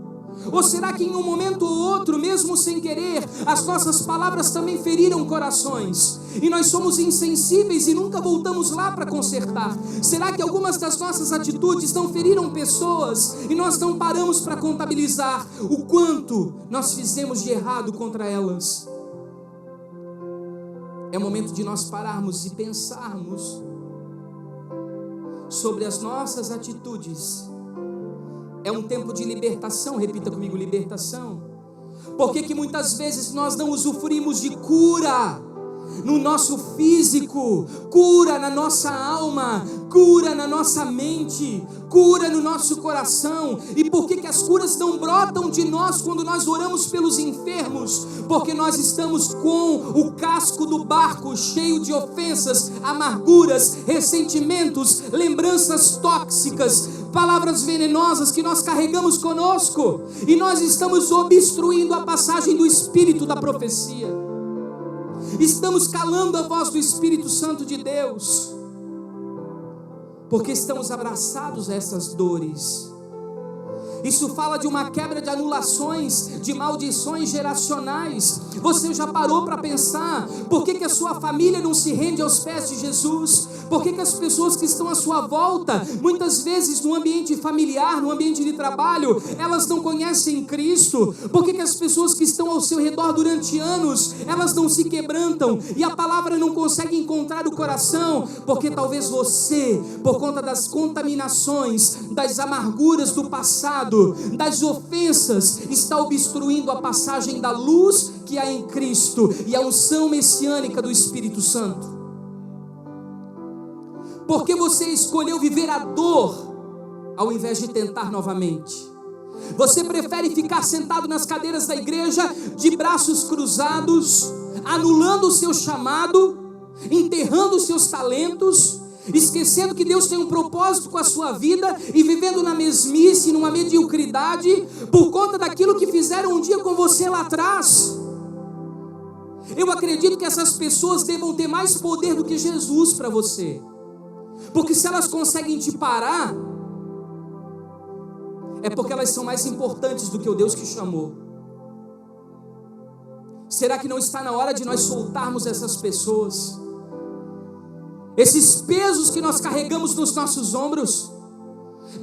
Ou será que em um momento ou outro, mesmo sem querer, as nossas palavras também feriram corações? E nós somos insensíveis e nunca voltamos lá para consertar? Será que algumas das nossas atitudes não feriram pessoas e nós não paramos para contabilizar o quanto nós fizemos de errado contra elas? É momento de nós pararmos e pensarmos sobre as nossas atitudes. É um tempo de libertação, repita comigo, libertação. Por que muitas vezes nós não usufruímos de cura no nosso físico, cura na nossa alma, cura na nossa mente, cura no nosso coração? E por que as curas não brotam de nós quando nós oramos pelos enfermos? Porque nós estamos com o casco do barco cheio de ofensas, amarguras, ressentimentos, lembranças tóxicas, palavras venenosas que nós carregamos conosco, e nós estamos obstruindo a passagem do Espírito da profecia. Estamos calando a voz do Espírito Santo de Deus, porque estamos abraçados a essas dores. Isso fala de uma quebra de anulações, de maldições geracionais. Você já parou para pensar por que a sua família não se rende aos pés de Jesus? Por que as pessoas que estão à sua volta, muitas vezes no ambiente familiar, no ambiente de trabalho, elas não conhecem Cristo? Por que as pessoas que estão ao seu redor durante anos, elas não se quebrantam e a palavra não consegue encontrar o coração? Porque talvez você, por conta das contaminações, das amarguras do passado, das ofensas, está obstruindo a passagem da luz que há em Cristo e a unção messiânica do Espírito Santo. Porque você escolheu viver a dor ao invés de tentar novamente? Você prefere ficar sentado nas cadeiras da igreja de braços cruzados, anulando o seu chamado, enterrando os seus talentos, esquecendo que Deus tem um propósito com a sua vida e vivendo na mesmice, numa mediocridade, por conta daquilo que fizeram um dia com você lá atrás? Eu acredito que essas pessoas devam ter mais poder do que Jesus para você, porque se elas conseguem te parar, é porque elas são mais importantes do que o Deus que chamou. Será que não está na hora de nós soltarmos essas pessoas? Esses pesos que nós carregamos nos nossos ombros,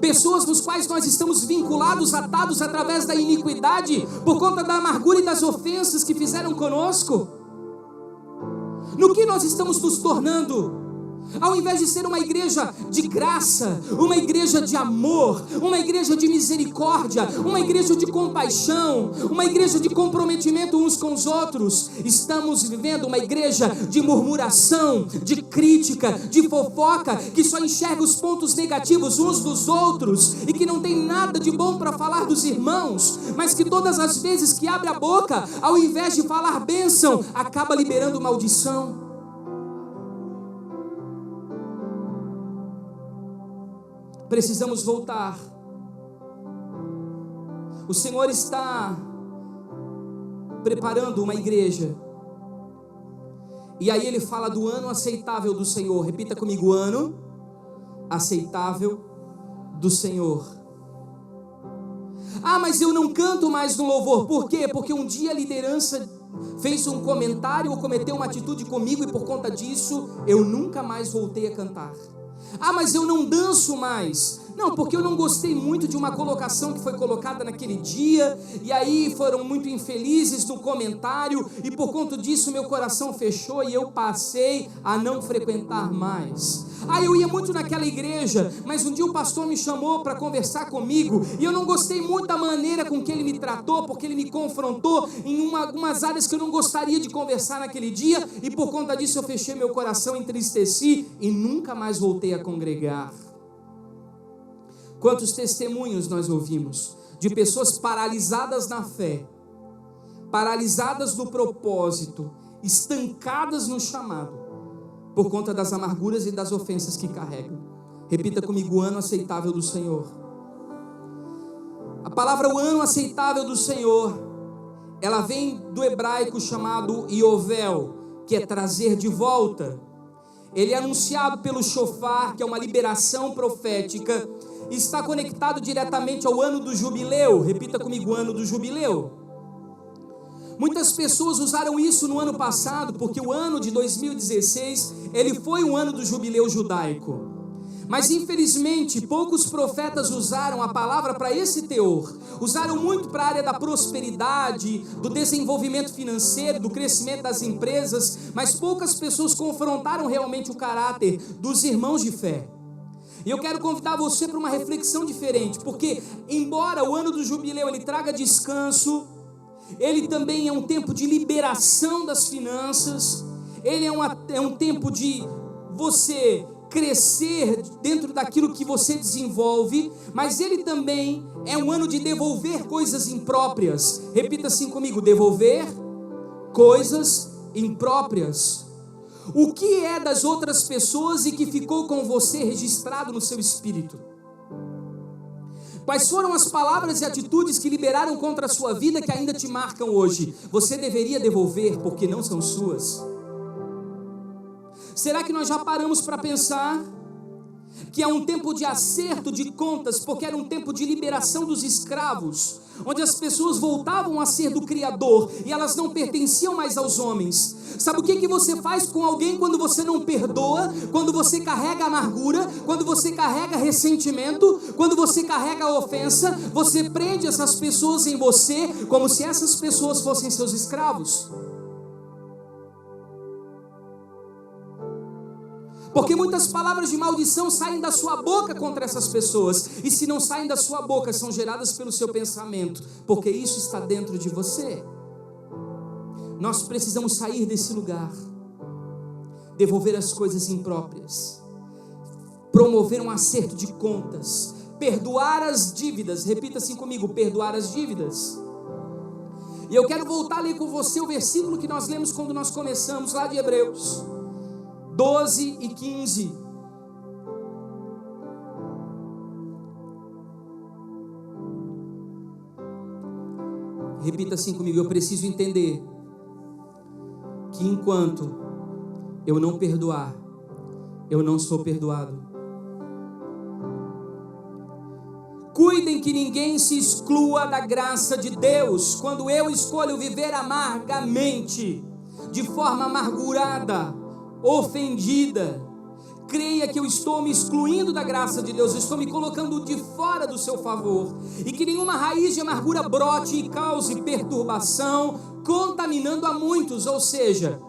pessoas nos quais nós estamos vinculados, atados através da iniquidade, por conta da amargura e das ofensas que fizeram conosco. No que nós estamos nos tornando? Ao invés de ser uma igreja de graça, uma igreja de amor, uma igreja de misericórdia, uma igreja de compaixão, uma igreja de comprometimento uns com os outros, estamos vivendo uma igreja de murmuração, de crítica, de fofoca, que só enxerga os pontos negativos uns dos outros e que não tem nada de bom para falar dos irmãos, mas que todas as vezes que abre a boca, ao invés de falar bênção, acaba liberando maldição. Precisamos voltar. O Senhor está preparando uma igreja. E aí Ele fala do ano aceitável do Senhor. Repita comigo: ano aceitável do Senhor. Ah, mas eu não canto mais no louvor. Por quê? Porque um dia a liderança fez um comentário ou cometeu uma atitude comigo e por conta disso eu nunca mais voltei a cantar. Ah, mas eu não danço mais. Não, porque eu não gostei muito de uma colocação que foi colocada naquele dia, e aí foram muito infelizes no comentário, e por conta disso meu coração fechou e eu passei a não frequentar mais. Ah, eu ia muito naquela igreja, mas um dia o pastor me chamou para conversar comigo, e eu não gostei muito da maneira com que ele me tratou, porque ele me confrontou em algumas áreas que eu não gostaria de conversar naquele dia, e por conta disso eu fechei meu coração, entristeci e nunca mais voltei a congregar. Quantos testemunhos nós ouvimos de pessoas paralisadas na fé, paralisadas no propósito, estancadas no chamado, por conta das amarguras e das ofensas que carregam. Repita comigo: o ano aceitável do Senhor. A palavra o ano aceitável do Senhor, ela vem do hebraico chamado Yovel, que é trazer de volta. Ele é anunciado pelo shofar, que é uma liberação profética, está conectado diretamente ao ano do jubileu. Repita comigo, ano do jubileu. Muitas pessoas usaram isso no ano passado, porque o ano de 2016, ele foi um ano do jubileu judaico. Mas infelizmente, poucos profetas usaram a palavra para esse teor. Usaram muito para a área da prosperidade, do desenvolvimento financeiro, do crescimento das empresas, mas poucas pessoas confrontaram realmente o caráter dos irmãos de fé. E eu quero convidar você para uma reflexão diferente, porque embora o ano do jubileu ele traga descanso, ele também é um tempo de liberação das finanças, ele é um tempo de você crescer dentro daquilo que você desenvolve, mas ele também é um ano de devolver coisas impróprias. Repita assim comigo, devolver coisas impróprias. O que é das outras pessoas e que ficou com você registrado no seu espírito? Quais foram as palavras e atitudes que liberaram contra a sua vida que ainda te marcam hoje? Você deveria devolver porque não são suas. Será que nós já paramos para pensar que é um tempo de acerto de contas, porque era um tempo de liberação dos escravos, onde as pessoas voltavam a ser do Criador e elas não pertenciam mais aos homens? Sabe o que você faz com alguém quando você não perdoa, quando você carrega amargura, quando você carrega ressentimento, quando você carrega ofensa? Você prende essas pessoas em você como se essas pessoas fossem seus escravos. Porque muitas palavras de maldição saem da sua boca contra essas pessoas. E se não saem da sua boca, são geradas pelo seu pensamento. Porque isso está dentro de você. Nós precisamos sair desse lugar. Devolver as coisas impróprias. Promover um acerto de contas. Perdoar as dívidas. Repita assim comigo, perdoar as dívidas. E eu quero voltar a ler com você o versículo que nós lemos quando nós começamos, lá de Hebreus 12 e 15. Repita assim comigo, eu preciso entender que enquanto eu não perdoar, eu não sou perdoado. Cuidem que ninguém se exclua da graça de Deus. Quando eu escolho viver amargamente, de forma amargurada, ofendida, creia que eu estou me excluindo da graça de Deus, eu estou me colocando de fora do seu favor, e que nenhuma raiz de amargura brote e cause perturbação, contaminando a muitos. Ou seja,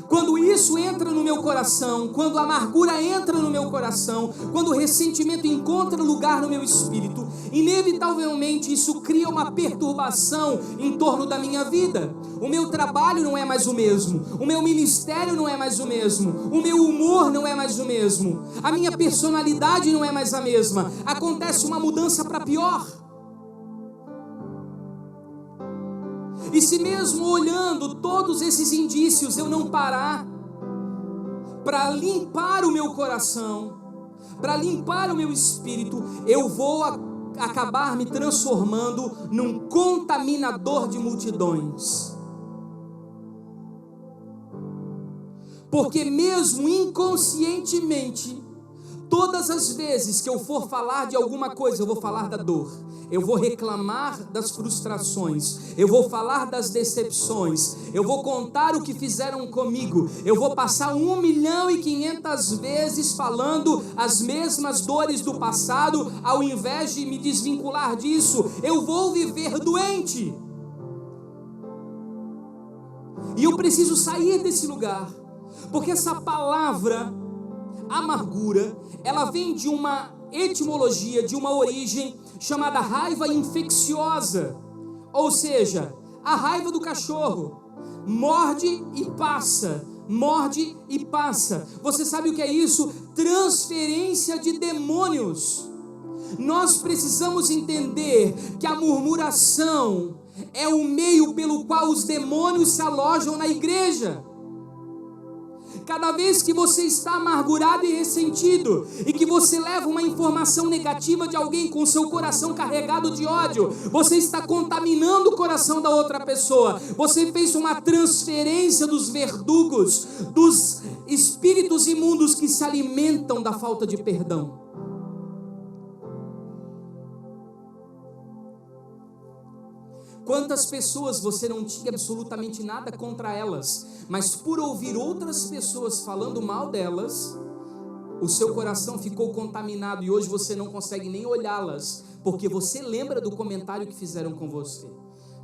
quando isso entra no meu coração, quando a amargura entra no meu coração, quando o ressentimento encontra lugar no meu espírito, inevitavelmente isso cria uma perturbação em torno da minha vida. O meu trabalho não é mais o mesmo, o meu ministério não é mais o mesmo, o meu humor não é mais o mesmo, a minha personalidade não é mais a mesma. Acontece uma mudança para pior. E se mesmo olhando todos esses indícios eu não parar para limpar o meu coração, para limpar o meu espírito, eu vou acabar me transformando num contaminador de multidões. Porque mesmo inconscientemente, todas as vezes que eu for falar de alguma coisa, eu vou falar da dor, eu vou reclamar das frustrações, eu vou falar das decepções, eu vou contar o que fizeram comigo, eu vou passar 1.500.000 vezes falando as mesmas dores do passado, ao invés de me desvincular disso. Eu vou viver doente, e eu preciso sair desse lugar, porque essa palavra amargura, ela vem de uma etimologia, de uma origem chamada raiva infecciosa. Ou seja, a raiva do cachorro morde e passa, morde e passa. Você sabe o que é isso? Transferência de demônios. Nós precisamos entender que a murmuração é o meio pelo qual os demônios se alojam na igreja. Cada vez que você está amargurado e ressentido, e que você leva uma informação negativa de alguém com seu coração carregado de ódio, você está contaminando o coração da outra pessoa. Você fez uma transferência dos verdugos, dos espíritos imundos que se alimentam da falta de perdão. Quantas pessoas você não tinha absolutamente nada contra elas, mas por ouvir outras pessoas falando mal delas, o seu coração ficou contaminado e hoje você não consegue nem olhá-las, porque você lembra do comentário que fizeram com você.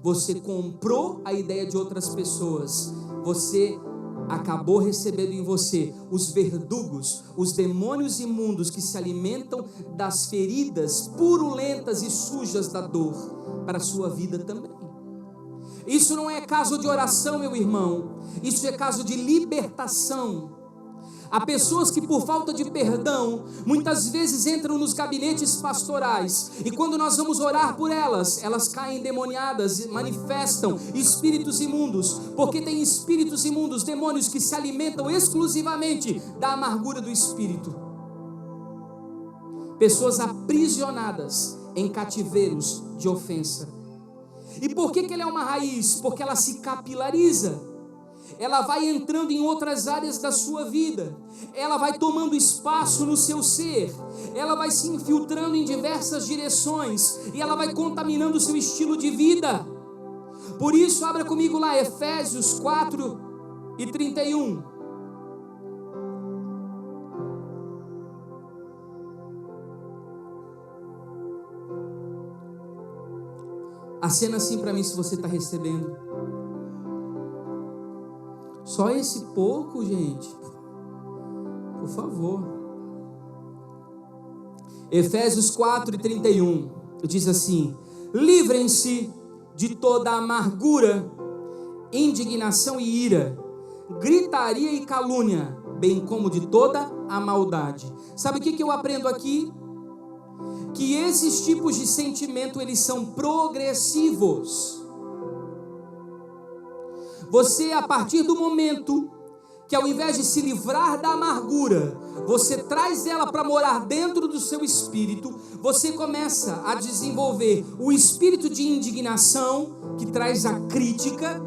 Você comprou a ideia de outras pessoas, você acabou recebendo em você os verdugos, os demônios imundos que se alimentam das feridas purulentas e sujas da dor para a sua vida também. Isso não é caso de oração, meu irmão, isso é caso de libertação. Há pessoas que por falta de perdão, muitas vezes entram nos gabinetes pastorais, e quando nós vamos orar por elas, elas caem endemoniadas, manifestam espíritos imundos, porque tem espíritos imundos, demônios que se alimentam exclusivamente da amargura do espírito. Pessoas aprisionadas em cativeiros de ofensa. E por que ela é uma raiz? Porque ela se capilariza. Ela vai entrando em outras áreas da sua vida, ela vai tomando espaço no seu ser, ela vai se infiltrando em diversas direções, e ela vai contaminando o seu estilo de vida. Por isso, abra comigo lá, Efésios 4:31. Acena assim para mim se você está recebendo. Só esse pouco, gente, por favor. Efésios 4:31 diz assim: livrem-se de toda amargura, indignação e ira, gritaria e calúnia, bem como de toda a maldade. Sabe o que eu aprendo aqui? Que esses tipos de sentimento, eles são progressivos. Você, a partir do momento que ao invés de se livrar da amargura, você traz ela para morar dentro do seu espírito, você começa a desenvolver o espírito de indignação, que traz a crítica,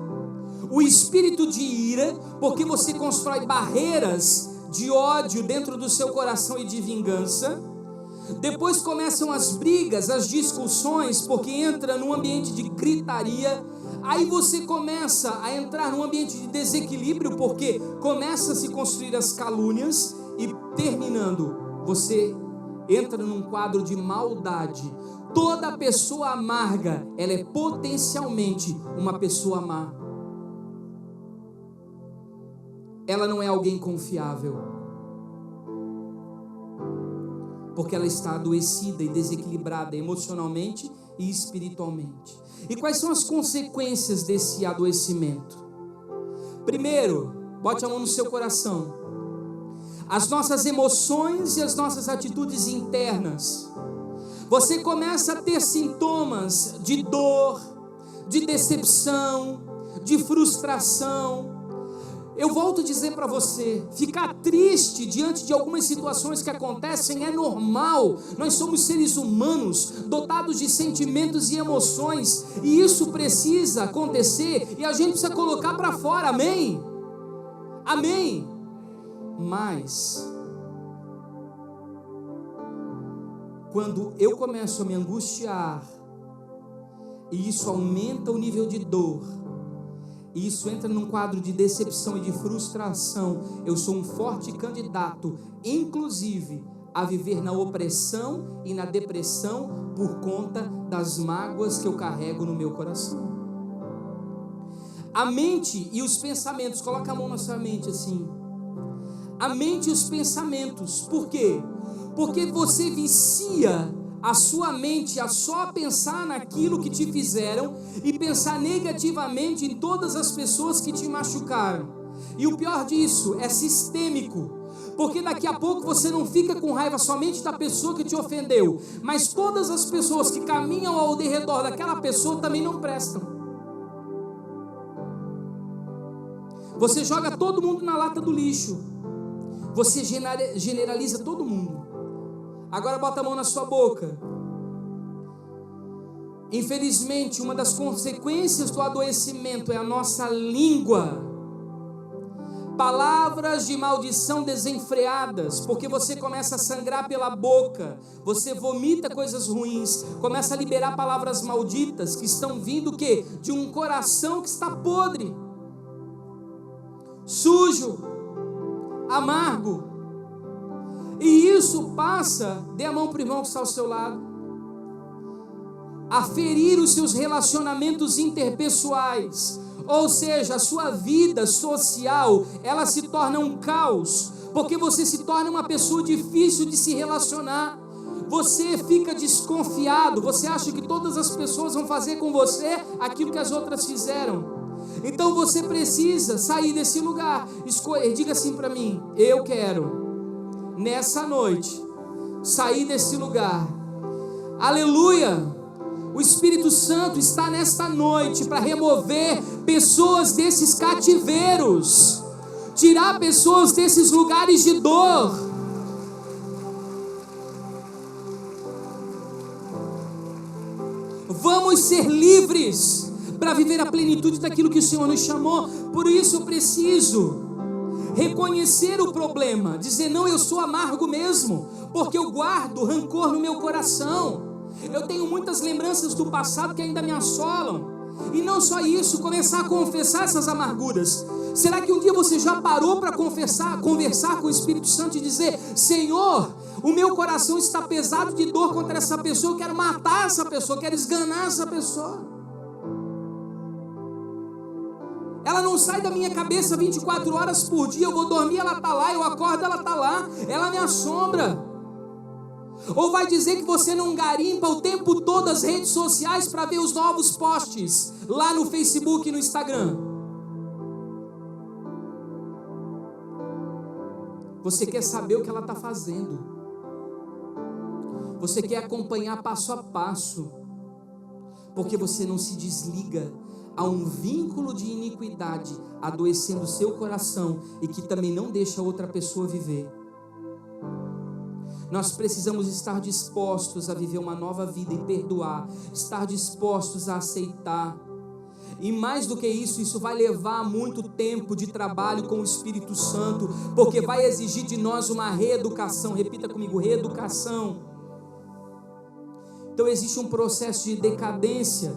o espírito de ira, porque você constrói barreiras de ódio dentro do seu coração e de vingança. Depois começam as brigas, as discussões, porque entra num ambiente de gritaria. Aí você começa a entrar num ambiente de desequilíbrio, porque começa a se construir as calúnias e terminando, você entra num quadro de maldade. Toda pessoa amarga, ela é potencialmente uma pessoa má. Ela não é alguém confiável, porque ela está adoecida e desequilibrada emocionalmente e espiritualmente. E quais são as consequências desse adoecimento? Primeiro, bote a mão no seu coração. As nossas emoções e as nossas atitudes internas. Você começa a ter sintomas de dor, de decepção, de frustração. Eu volto a dizer para você, ficar triste diante de algumas situações que acontecem é normal. Nós somos seres humanos, dotados de sentimentos e emoções, e isso precisa acontecer, e a gente precisa colocar para fora, amém? Amém? Mas, quando eu começo a me angustiar, e isso aumenta o nível de dor, e isso entra num quadro de decepção e de frustração, eu sou um forte candidato, inclusive, a viver na opressão e na depressão por conta das mágoas que eu carrego no meu coração. A mente e os pensamentos, coloca a mão na sua mente assim. A mente e os pensamentos, por quê? Porque você vicia a sua mente a só pensar naquilo que te fizeram e pensar negativamente em todas as pessoas que te machucaram. E o pior disso, é sistêmico, porque daqui a pouco você não fica com raiva somente da pessoa que te ofendeu, mas todas as pessoas que caminham ao redor daquela pessoa também não prestam. Você joga todo mundo na lata do lixo, você generaliza todo mundo. Agora bota a mão na sua boca. Infelizmente, uma das consequências do adoecimento é a nossa língua. palavras de maldição desenfreadas, porque você começa a sangrar pela boca, você vomita coisas ruins, começa a liberar palavras malditas que estão vindo o quê? De um coração que está podre, sujo, amargo. E isso passa, dê a mão para o irmão que está ao seu lado, a ferir os seus relacionamentos interpessoais. Ou seja, a sua vida social, ela se torna um caos, porque você se torna uma pessoa difícil de se relacionar. Você fica desconfiado, você acha que todas as pessoas vão fazer com você aquilo que as outras fizeram. Então você precisa sair desse lugar. Diga assim para mim: eu quero, nessa noite, sair desse lugar. Aleluia! O Espírito Santo está nesta noite para remover pessoas desses cativeiros, tirar pessoas desses lugares de dor. Vamos ser livres para viver a plenitude daquilo que o Senhor nos chamou. Por isso eu preciso reconhecer o problema, dizer: não, eu sou amargo mesmo, porque eu guardo rancor no meu coração. Eu tenho muitas lembranças do passado que ainda me assolam. E não só isso, começar a confessar essas amarguras. Será que um dia você já parou para conversar com o Espírito Santo e dizer: Senhor, o meu coração está pesado de dor contra essa pessoa, eu quero matar essa pessoa, eu quero esganar essa pessoa. Ela não sai da minha cabeça 24 horas por dia, eu vou dormir, ela está lá, eu acordo, ela está lá, ela me assombra. Ou vai dizer que você não garimpa o tempo todo as redes sociais para ver os novos posts lá no Facebook e no Instagram? Você quer saber o que ela está fazendo. Você quer acompanhar passo a passo. Porque você não se desliga a um vínculo de iniquidade adoecendo o seu coração e que também não deixa outra pessoa viver. Nós precisamos estar dispostos a viver uma nova vida e perdoar, estar dispostos a aceitar. E mais do que isso, isso vai levar muito tempo de trabalho com o Espírito Santo, porque vai exigir de nós uma reeducação. Repita comigo: reeducação. Então existe um processo de decadência.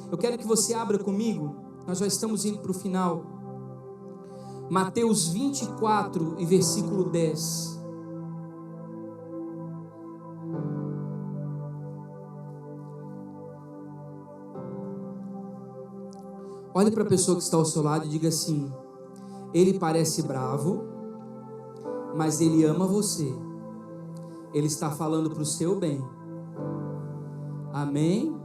Eu quero que você abra comigo, nós já estamos indo para o final. Mateus 24 e versículo 10. Olhe para a pessoa que está ao seu lado e diga assim: ele parece bravo, mas ele ama você. Ele está falando para o seu bem. Amém?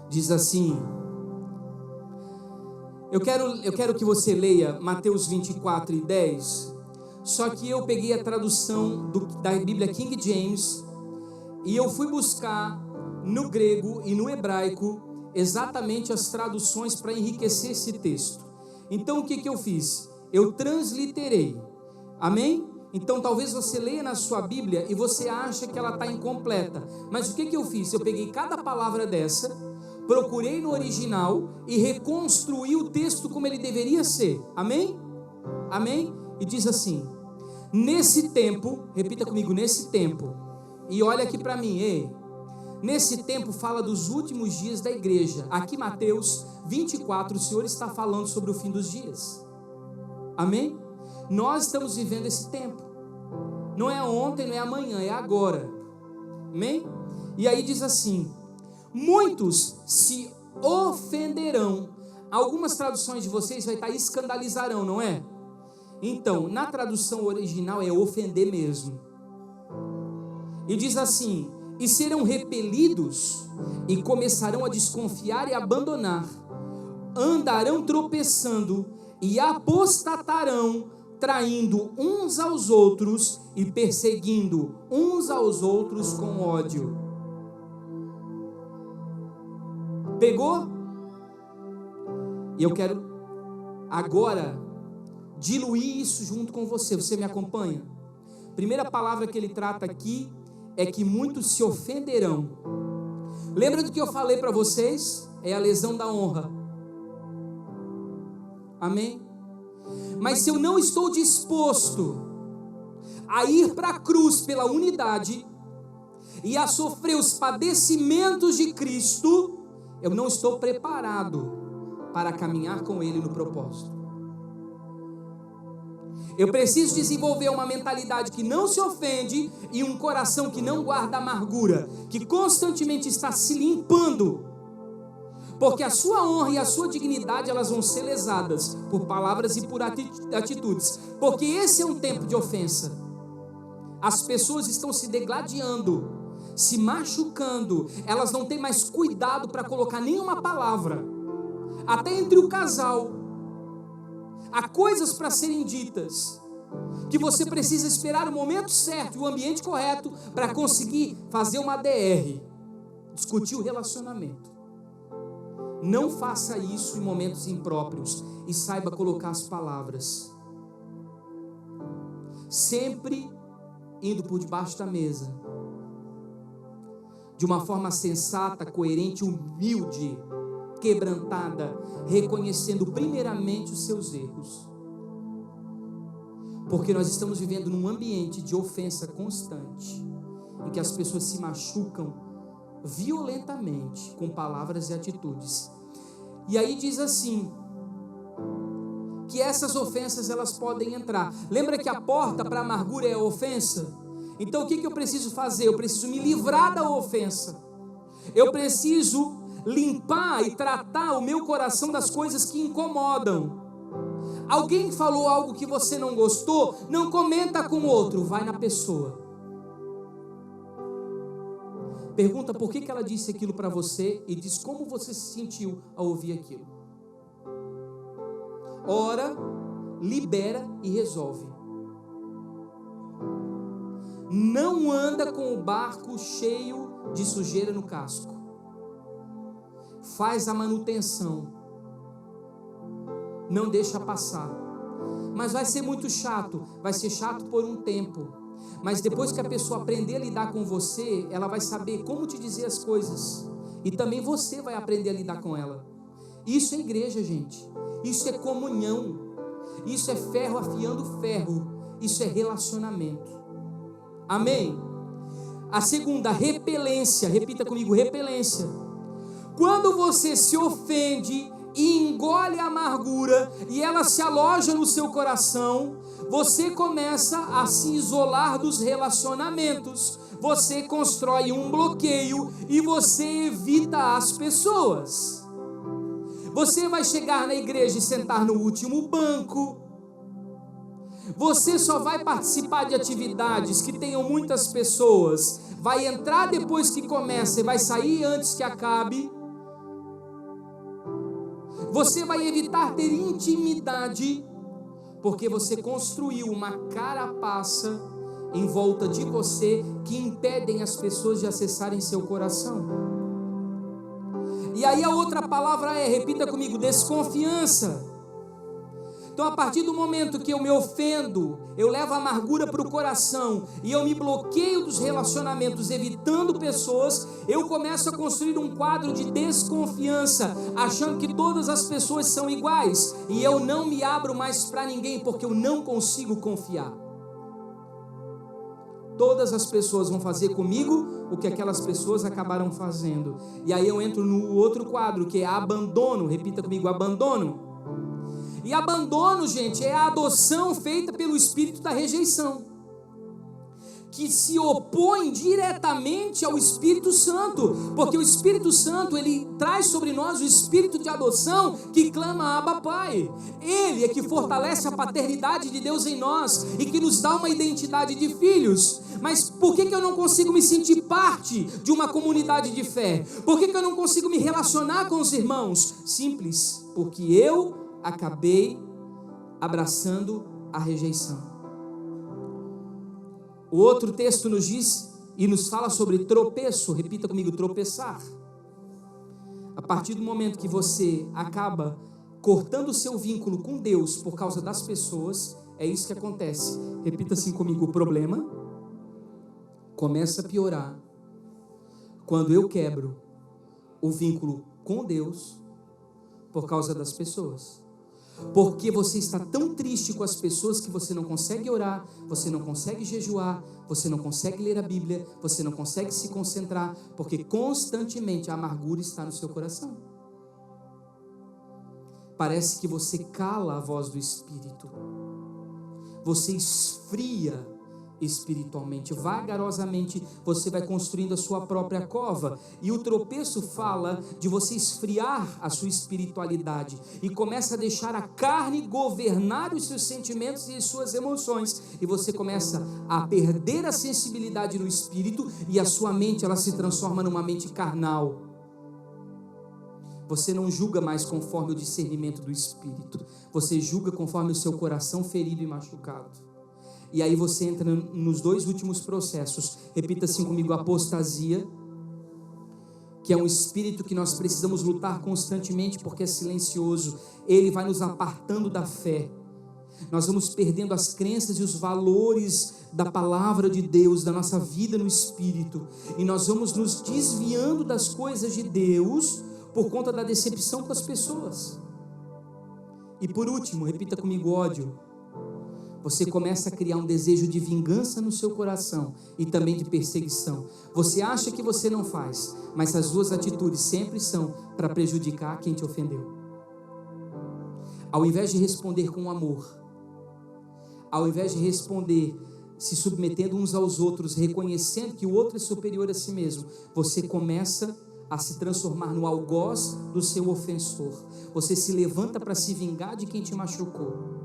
Diz assim, eu quero que você leia Mateus 24 e 10, só que eu peguei a tradução da Bíblia King James e eu fui buscar no grego e no hebraico exatamente as traduções para enriquecer esse texto. Então o que eu fiz? Eu transliterei. Amém? Então talvez você leia na sua Bíblia e você acha que ela está incompleta. Mas o que eu fiz? Eu peguei cada palavra dessa, procurei no original e reconstruí o texto como ele deveria ser. Amém? Amém? E diz assim: nesse tempo, repita comigo, nesse tempo. E olha aqui para mim, ei. Nesse tempo fala dos últimos dias da igreja. Aqui Mateus 24, o Senhor está falando sobre o fim dos dias. Amém? Nós estamos vivendo esse tempo. Não é ontem, não é amanhã, é agora. Amém? E aí diz assim: muitos se ofenderão. Algumas traduções de vocês vai estar escandalizarão, não é? Então, na tradução original é ofender mesmo. E diz assim: e serão repelidos, e começarão a desconfiar e abandonar, andarão tropeçando, e apostatarão, traindo uns aos outros, e perseguindo uns aos outros com ódio. Pegou? E eu quero agora diluir isso junto com você. Você me acompanha? Primeira palavra que ele trata aqui é que muitos se ofenderão. Lembra do que eu falei para vocês? É a lesão da honra. Amém? Mas se eu não estou disposto a ir para a cruz pela unidade e a sofrer os padecimentos de Cristo, eu não estou preparado para caminhar com Ele no propósito. Eu preciso desenvolver uma mentalidade que não se ofende e um coração que não guarda amargura, que constantemente está se limpando, porque a sua honra e a sua dignidade elas vão ser lesadas por palavras e por atitudes, porque esse é um tempo de ofensa. As pessoas estão se degladiando, se machucando, elas não têm mais cuidado para colocar nenhuma palavra, até entre o casal. Há coisas para serem ditas, que você precisa esperar o momento certo e o ambiente correto para conseguir fazer uma DR, discutir o relacionamento. Não faça isso em momentos impróprios e saiba colocar as palavras. Sempre indo por debaixo da mesa, de uma forma sensata, coerente, humilde, quebrantada, reconhecendo primeiramente os seus erros. Porque nós estamos vivendo num ambiente de ofensa constante, em que as pessoas se machucam violentamente com palavras e atitudes. E aí diz assim, que essas ofensas elas podem entrar. Lembra que a porta para a amargura é a ofensa? Então o que eu preciso fazer? Eu preciso me livrar da ofensa. Eu preciso limpar e tratar o meu coração das coisas que incomodam. Alguém falou algo que você não gostou, não comenta com o outro, vai na pessoa. Pergunta por que ela disse aquilo para você e diz como você se sentiu ao ouvir aquilo. Ora, libera e resolve. Não anda com o barco cheio de sujeira no casco. Faz a manutenção. Não deixa passar. Mas vai ser muito chato. Vai ser chato por um tempo. Mas depois que a pessoa aprender a lidar com você, ela vai saber como te dizer as coisas. E também você vai aprender a lidar com ela. Isso é igreja, gente. Isso é comunhão. Isso é ferro afiando ferro. Isso é relacionamento. Amém? A segunda, repelência. Repita comigo, repelência. Quando você se ofende e engole a amargura e ela se aloja no seu coração, você começa a se isolar dos relacionamentos, você constrói um bloqueio e você evita as pessoas. Você vai chegar na igreja e sentar no último banco. Você só vai participar de atividades que tenham muitas pessoas, vai entrar depois que começa e vai sair antes que acabe. Você vai evitar ter intimidade, porque você construiu uma carapaça em volta de você que impedem as pessoas de acessarem seu coração. E aí a outra palavra é, repita comigo, desconfiança. Então, a partir do momento que eu me ofendo, eu levo a amargura para o coração e eu me bloqueio dos relacionamentos, evitando pessoas, eu começo a construir um quadro de desconfiança, achando que todas as pessoas são iguais e eu não me abro mais para ninguém porque eu não consigo confiar. Todas as pessoas vão fazer comigo o que aquelas pessoas acabaram fazendo. E aí eu entro no outro quadro que é abandono. Repita comigo, abandono. E abandono, gente, é a adoção feita pelo espírito da rejeição, que se opõe diretamente ao Espírito Santo, porque o Espírito Santo, ele traz sobre nós o espírito de adoção que clama Abba Pai. Ele é que fortalece a paternidade de Deus em nós e que nos dá uma identidade de filhos. Mas por que eu não consigo me sentir parte de uma comunidade de fé? Por que eu não consigo me relacionar com os irmãos? Simples, porque eu acabei abraçando a rejeição. O outro texto nos diz e nos fala sobre tropeço. Repita comigo, tropeçar. A partir do momento que você acaba cortando o seu vínculo com Deus por causa das pessoas, é isso que acontece. Repita assim comigo, o problema começa a piorar quando eu quebro o vínculo com Deus por causa das pessoas. Porque você está tão triste com as pessoas que você não consegue orar, você não consegue jejuar, você não consegue ler a Bíblia, você não consegue se concentrar, porque constantemente a amargura está no seu coração. Parece que você cala a voz do Espírito. Você esfria espiritualmente, vagarosamente você vai construindo a sua própria cova, e o tropeço fala de você esfriar a sua espiritualidade e começa a deixar a carne governar os seus sentimentos e as suas emoções, e você começa a perder a sensibilidade no espírito, e a sua mente ela se transforma numa mente carnal. Você não julga mais conforme o discernimento do espírito, você julga conforme o seu coração ferido e machucado. E aí você entra nos dois últimos processos. Repita assim comigo: apostasia, que é um espírito que nós precisamos lutar constantemente porque é silencioso. Ele vai nos apartando da fé. Nós vamos perdendo as crenças e os valores da palavra de Deus, da nossa vida no espírito. E nós vamos nos desviando das coisas de Deus por conta da decepção com as pessoas. E por último, repita comigo: ódio. Você começa a criar um desejo de vingança no seu coração e também de perseguição. Você acha que você não faz, mas as suas atitudes sempre são para prejudicar quem te ofendeu. Ao invés de responder com amor, ao invés de responder se submetendo uns aos outros, reconhecendo que o outro é superior a si mesmo, você começa a se transformar no algoz do seu ofensor. Você se levanta para se vingar de quem te machucou.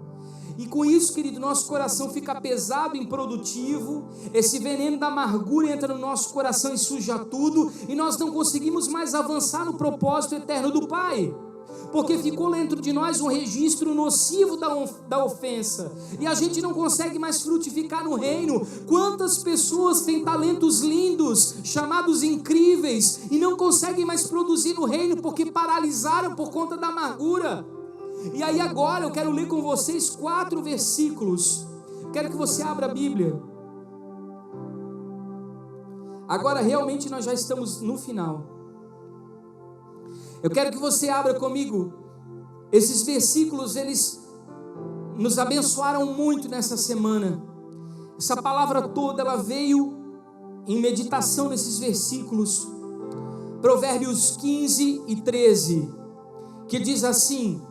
E com isso, querido, nosso coração fica pesado e improdutivo, esse veneno da amargura entra no nosso coração e suja tudo, e nós não conseguimos mais avançar no propósito eterno do Pai, porque ficou dentro de nós um registro nocivo da ofensa, e a gente não consegue mais frutificar no reino. Quantas pessoas têm talentos lindos, chamados incríveis, e não conseguem mais produzir no reino, porque paralisaram por conta da amargura. E aí agora eu quero ler com vocês 4 versículos. Quero que você abra a Bíblia. Agora realmente nós já estamos no final. Eu quero que você abra comigo. Esses versículos, eles nos abençoaram muito nessa semana. Essa palavra toda, ela veio em meditação nesses versículos. Provérbios 15 e 13, que diz assim: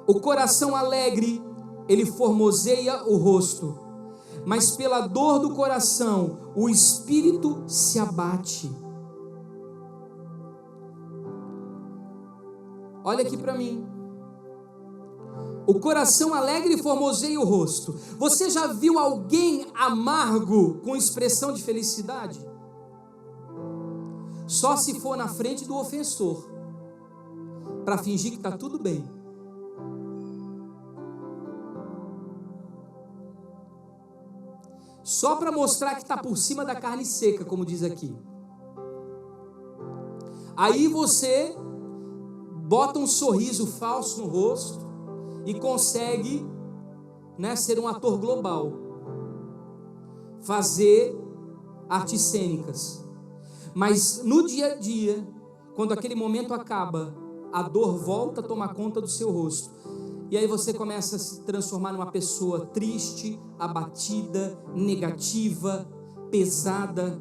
o coração alegre, ele formoseia o rosto, mas pela dor do coração, o espírito se abate. Olha aqui para mim. O coração alegre formoseia o rosto. Você já viu alguém amargo com expressão de felicidade? Só se for na frente do ofensor, para fingir que está tudo bem. Só para mostrar que está por cima da carne seca, como diz aqui. Aí você bota um sorriso falso no rosto e consegue, ser um ator global, fazer artes cênicas. Mas no dia a dia, quando aquele momento acaba, a dor volta a tomar conta do seu rosto. E aí você começa a se transformar numa pessoa triste, abatida, negativa, pesada.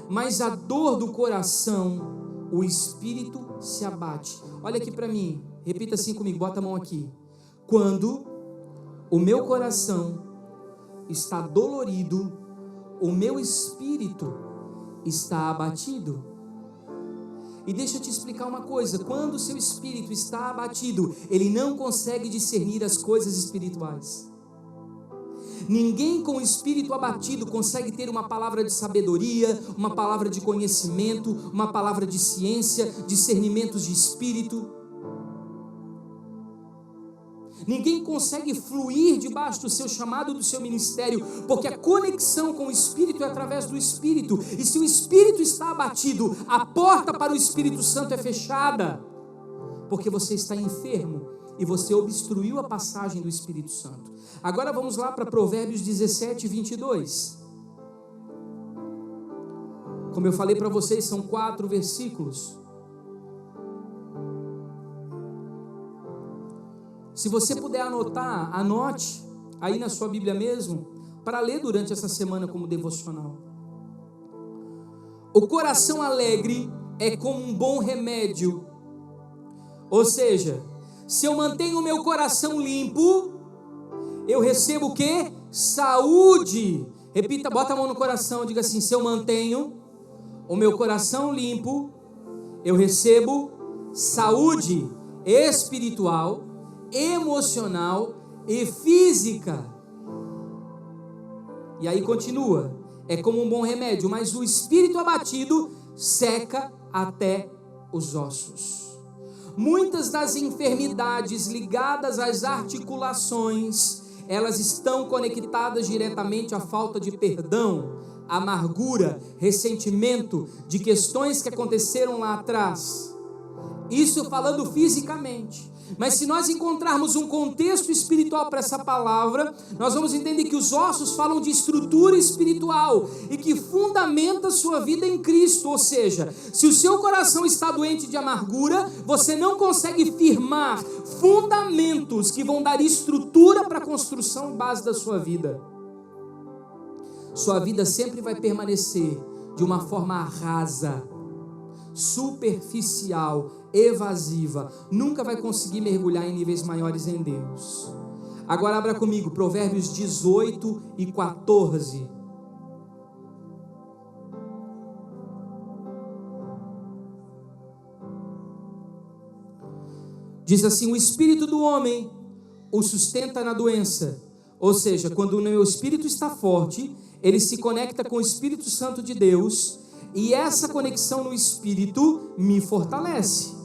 Mas a dor do coração, o espírito se abate. Olha aqui para mim, repita assim comigo, bota a mão aqui. Quando o meu coração está dolorido, o meu espírito está abatido. E deixa eu te explicar uma coisa: quando o seu espírito está abatido, ele não consegue discernir as coisas espirituais. Ninguém com o espírito abatido consegue ter uma palavra de sabedoria, uma palavra de conhecimento, uma palavra de ciência, discernimentos de espírito. Ninguém consegue fluir debaixo do seu chamado, do seu ministério, porque a conexão com o Espírito é através do Espírito. E se o Espírito está abatido, a porta para o Espírito Santo é fechada, porque você está enfermo e você obstruiu a passagem do Espírito Santo. Agora vamos lá para Provérbios 17, 22. Como eu falei para vocês, são 4 versículos. Se você puder anotar, anote aí na sua Bíblia mesmo, para ler durante essa semana como devocional. O coração alegre é como um bom remédio. Ou seja, se eu mantenho o meu coração limpo, eu recebo o quê? Saúde. Repita, bota a mão no coração, diga assim: se eu mantenho o meu coração limpo, eu recebo saúde espiritual, emocional e física. E aí continua, é como um bom remédio, mas o espírito abatido seca até os ossos. Muitas das enfermidades ligadas às articulações, elas estão conectadas diretamente à falta de perdão, amargura, ressentimento de questões que aconteceram lá atrás. Isso falando fisicamente. Mas se nós encontrarmos um contexto espiritual para essa palavra, nós vamos entender que os ossos falam de estrutura espiritual e que fundamenta a sua vida em Cristo. Ou seja, se o seu coração está doente de amargura, você não consegue firmar fundamentos que vão dar estrutura para a construção base da sua vida. Sua vida sempre vai permanecer de uma forma rasa, superficial, evasiva, nunca vai conseguir mergulhar em níveis maiores em Deus. Agora abra comigo Provérbios 18 e 14. Diz assim: o espírito do homem o sustenta na doença. Ou seja, quando o meu espírito está forte, ele se conecta com o Espírito Santo de Deus, e essa conexão no espírito me fortalece.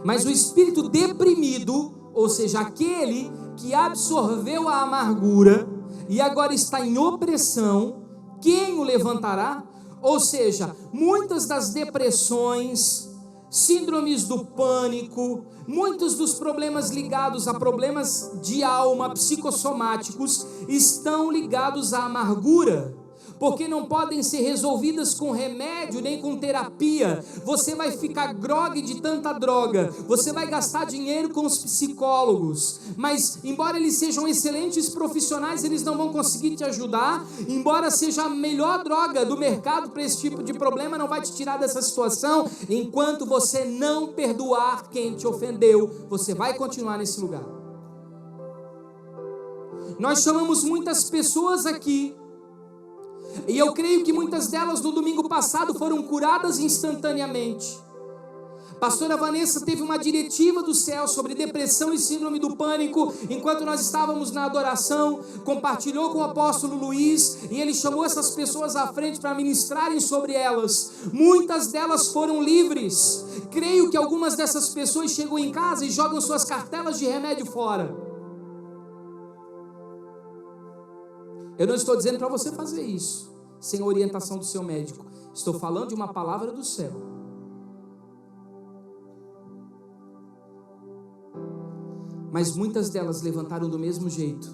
Mas o espírito deprimido, ou seja, aquele que absorveu a amargura e agora está em opressão, quem o levantará? Ou seja, muitas das depressões, síndromes do pânico, muitos dos problemas ligados a problemas de alma, psicossomáticos, estão ligados à amargura, porque não podem ser resolvidas com remédio nem com terapia. Você vai ficar grogue de tanta droga, você vai gastar dinheiro com os psicólogos, mas embora eles sejam excelentes profissionais, eles não vão conseguir te ajudar. Embora seja a melhor droga do mercado para esse tipo de problema, não vai te tirar dessa situação. Enquanto você não perdoar quem te ofendeu, você vai continuar nesse lugar. Nós chamamos muitas pessoas aqui, e eu creio que muitas delas no domingo passado foram curadas instantaneamente. Pastora Vanessa teve uma diretiva do céu sobre depressão e síndrome do pânico, enquanto nós estávamos na adoração, compartilhou com o apóstolo Luiz, e ele chamou essas pessoas à frente para ministrarem sobre elas. Muitas delas foram livres. Creio que algumas dessas pessoas chegam em casa e jogam suas cartelas de remédio fora. Eu não estou dizendo para você fazer isso sem a orientação do seu médico. Estou falando de uma palavra do céu. Mas muitas delas levantaram do mesmo jeito,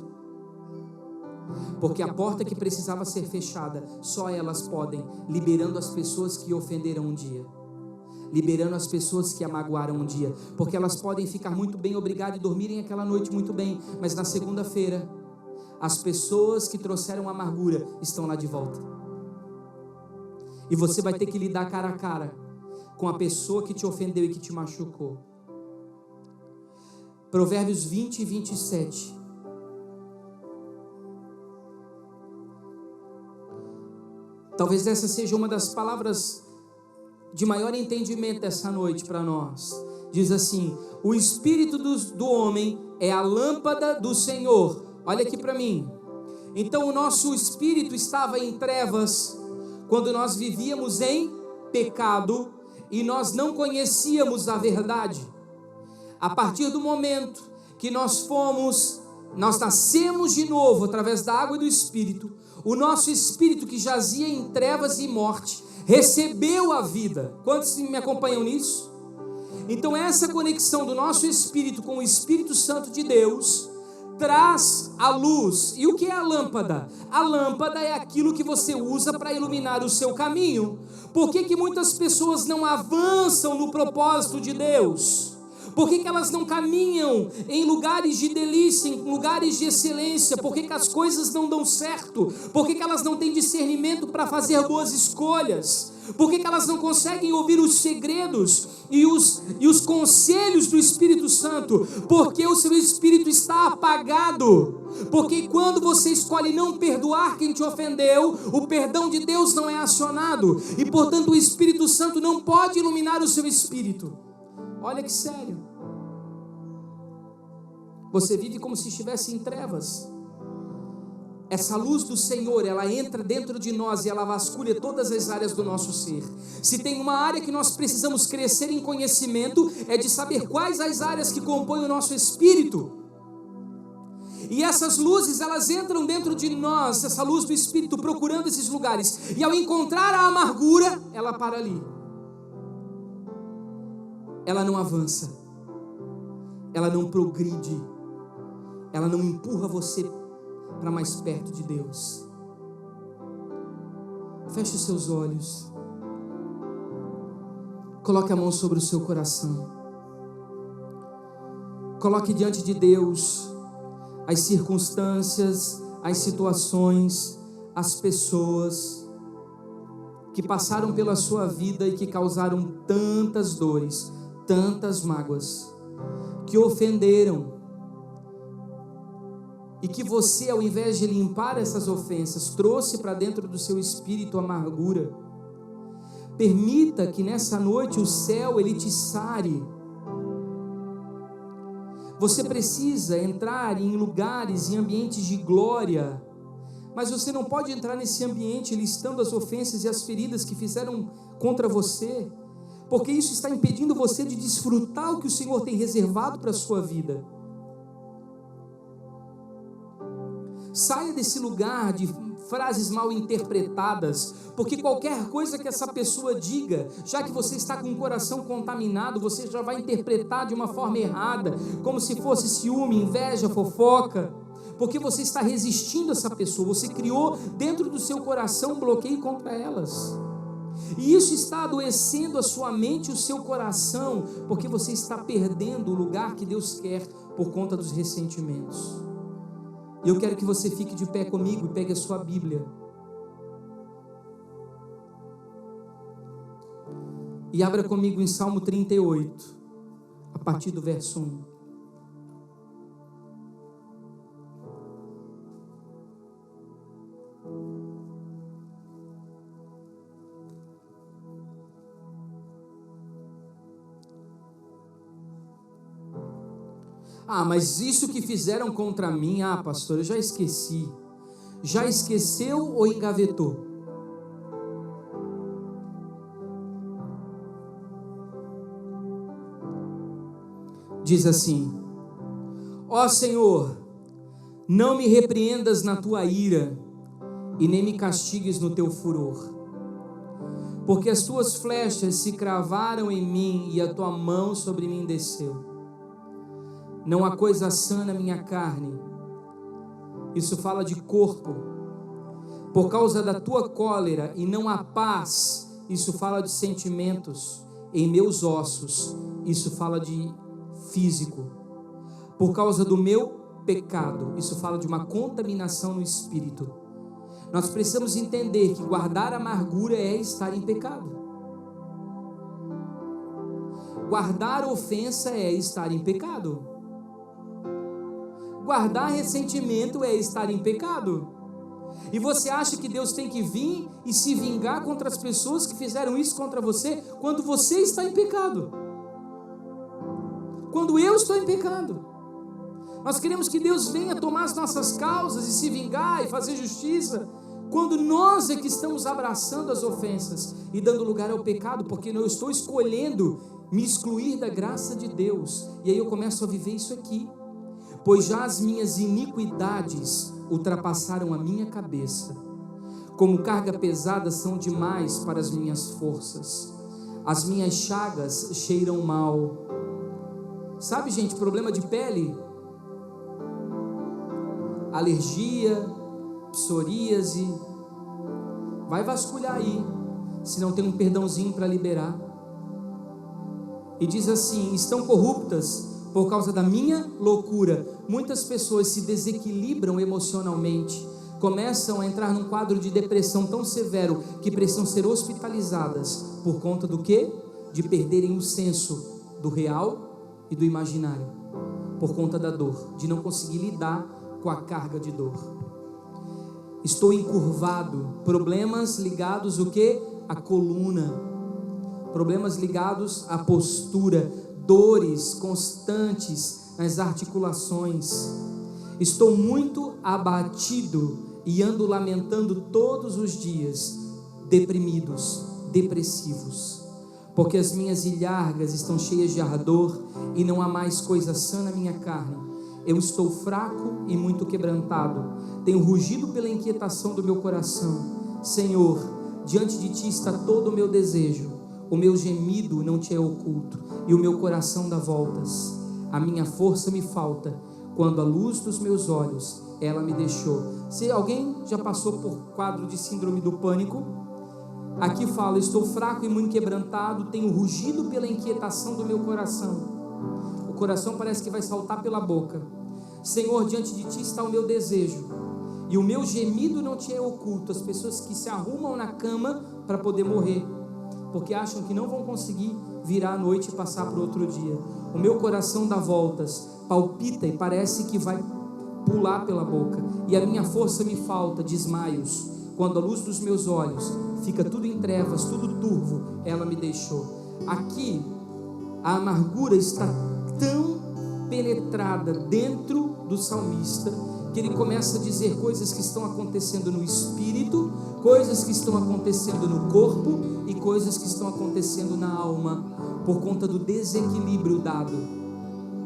porque a porta que precisava ser fechada, só elas podem, liberando as pessoas que ofenderam um dia, liberando as pessoas que a magoaram um dia, porque elas podem ficar muito bem, obrigado, e dormirem aquela noite muito bem, mas na segunda-feira as pessoas que trouxeram amargura estão lá de volta. E você vai ter que lidar cara a cara com a pessoa que te ofendeu e que te machucou. Provérbios 20 e 27. Talvez essa seja uma das palavras de maior entendimento dessa noite para nós. Diz assim: o espírito do homem é a lâmpada do Senhor. Olha aqui para mim. Então o nosso espírito estava em trevas quando nós vivíamos em pecado e nós não conhecíamos a verdade. A partir do momento que nós nascemos de novo através da água e do Espírito, o nosso espírito que jazia em trevas e morte recebeu a vida. Quantos me acompanham nisso? Então essa conexão do nosso espírito com o Espírito Santo de Deus traz a luz. E o que é a lâmpada? A lâmpada é aquilo que você usa para iluminar o seu caminho. Por que muitas pessoas não avançam no propósito de Deus? Por que elas não caminham em lugares de delícia, em lugares de excelência? Por que as coisas não dão certo? Por que elas não têm discernimento para fazer boas escolhas? Por que elas não conseguem ouvir os segredos e os conselhos do Espírito Santo? Porque o seu espírito está apagado. Porque quando você escolhe não perdoar quem te ofendeu, o perdão de Deus não é acionado. E portanto o Espírito Santo não pode iluminar o seu espírito. Olha que sério. Você vive como se estivesse em trevas. Essa luz do Senhor, ela entra dentro de nós e ela vasculha todas as áreas do nosso ser. Se tem uma área que nós precisamos crescer em conhecimento, é de saber quais as áreas que compõem o nosso espírito. E essas luzes, elas entram dentro de nós, essa luz do Espírito, procurando esses lugares. E ao encontrar a amargura, ela para ali. Ela não avança. Ela não progride. Ela não empurra você para mais perto de Deus. Feche os seus olhos. Coloque a mão sobre o seu coração. Coloque diante de Deus as circunstâncias, as situações, as pessoas que passaram pela sua vida e que causaram tantas dores, tantas mágoas, que ofenderam. E que você, ao invés de limpar essas ofensas, trouxe para dentro do seu espírito amargura. Permita que nessa noite o céu, ele te sare. Você precisa entrar em lugares, em ambientes de glória. Mas você não pode entrar nesse ambiente listando as ofensas e as feridas que fizeram contra você. Porque isso está impedindo você de desfrutar o que o Senhor tem reservado para a sua vida. Saia desse lugar de frases mal interpretadas, porque qualquer coisa que essa pessoa diga, já que você está com o coração contaminado, você já vai interpretar de uma forma errada, como se fosse ciúme, inveja, fofoca, porque você está resistindo a essa pessoa, você criou dentro do seu coração um bloqueio contra elas. E isso está adoecendo a sua mente e o seu coração, porque você está perdendo o lugar que Deus quer por conta dos ressentimentos. E eu quero que você fique de pé comigo e pegue a sua Bíblia. E abra comigo em Salmo 38, a partir do verso 1. Ah, mas isso que fizeram contra mim, pastor, eu já esqueci. Já esqueceu ou engavetou? Diz assim: ó Senhor, não me repreendas na tua ira e nem me castigues no teu furor, porque as tuas flechas se cravaram em mim e a tua mão sobre mim desceu. Não há coisa sã na minha carne. Isso fala de corpo. Por causa da tua cólera, e não há paz. Isso fala de sentimentos. Em meus ossos. Isso fala de físico. Por causa do meu pecado. Isso fala de uma contaminação no espírito. Nós precisamos entender que guardar amargura é estar em pecado. Guardar ofensa é estar em pecado. Guardar ressentimento é estar em pecado. E você acha que Deus tem que vir e se vingar contra as pessoas que fizeram isso contra você, quando você está em pecado? Quando eu estou em pecado. Nós queremos que Deus venha tomar as nossas causas e se vingar e fazer justiça, quando nós é que estamos abraçando as ofensas e dando lugar ao pecado, porque eu estou escolhendo me excluir da graça de Deus. E aí eu começo a viver isso aqui. Pois já as minhas iniquidades ultrapassaram a minha cabeça, como carga pesada são demais para as minhas forças, as minhas chagas cheiram mal. Sabe, gente, problema de pele, alergia, psoríase, vai vasculhar aí, se não tem um perdãozinho para liberar. E diz assim: estão corruptas por causa da minha loucura. Muitas pessoas se desequilibram emocionalmente, começam a entrar num quadro de depressão tão severo que precisam ser hospitalizadas. Por conta do quê? De perderem o senso do real e do imaginário. Por conta da dor, de não conseguir lidar com a carga de dor. Estou encurvado. Problemas ligados o quê? A coluna. Problemas ligados à postura, dores constantes nas articulações. Estou muito abatido e ando lamentando todos os dias, deprimidos, depressivos, porque as minhas ilhargas estão cheias de ardor e não há mais coisa sã na minha carne. Eu estou fraco e muito quebrantado, tenho rugido pela inquietação do meu coração. Senhor, diante de Ti está todo o meu desejo. O meu gemido não te é oculto, e o meu coração dá voltas. A minha força me falta, quando a luz dos meus olhos, ela me deixou. Se alguém já passou por quadro de síndrome do pânico, aqui fala: estou fraco e muito quebrantado, tenho rugido pela inquietação do meu coração. O coração parece que vai saltar pela boca. Senhor, diante de Ti está o meu desejo, e o meu gemido não te é oculto. As pessoas que se arrumam na cama para poder morrer, porque acham que não vão conseguir virar a noite e passar para o outro dia. O meu coração dá voltas, palpita e parece que vai pular pela boca, e a minha força me falta, desmaios. Quando a luz dos meus olhos fica tudo em trevas, tudo turvo, ela me deixou. Aqui a amargura está tão penetrada dentro do salmista, que ele começa a dizer coisas que estão acontecendo no espírito, coisas que estão acontecendo no corpo e coisas que estão acontecendo na alma, por conta do desequilíbrio dado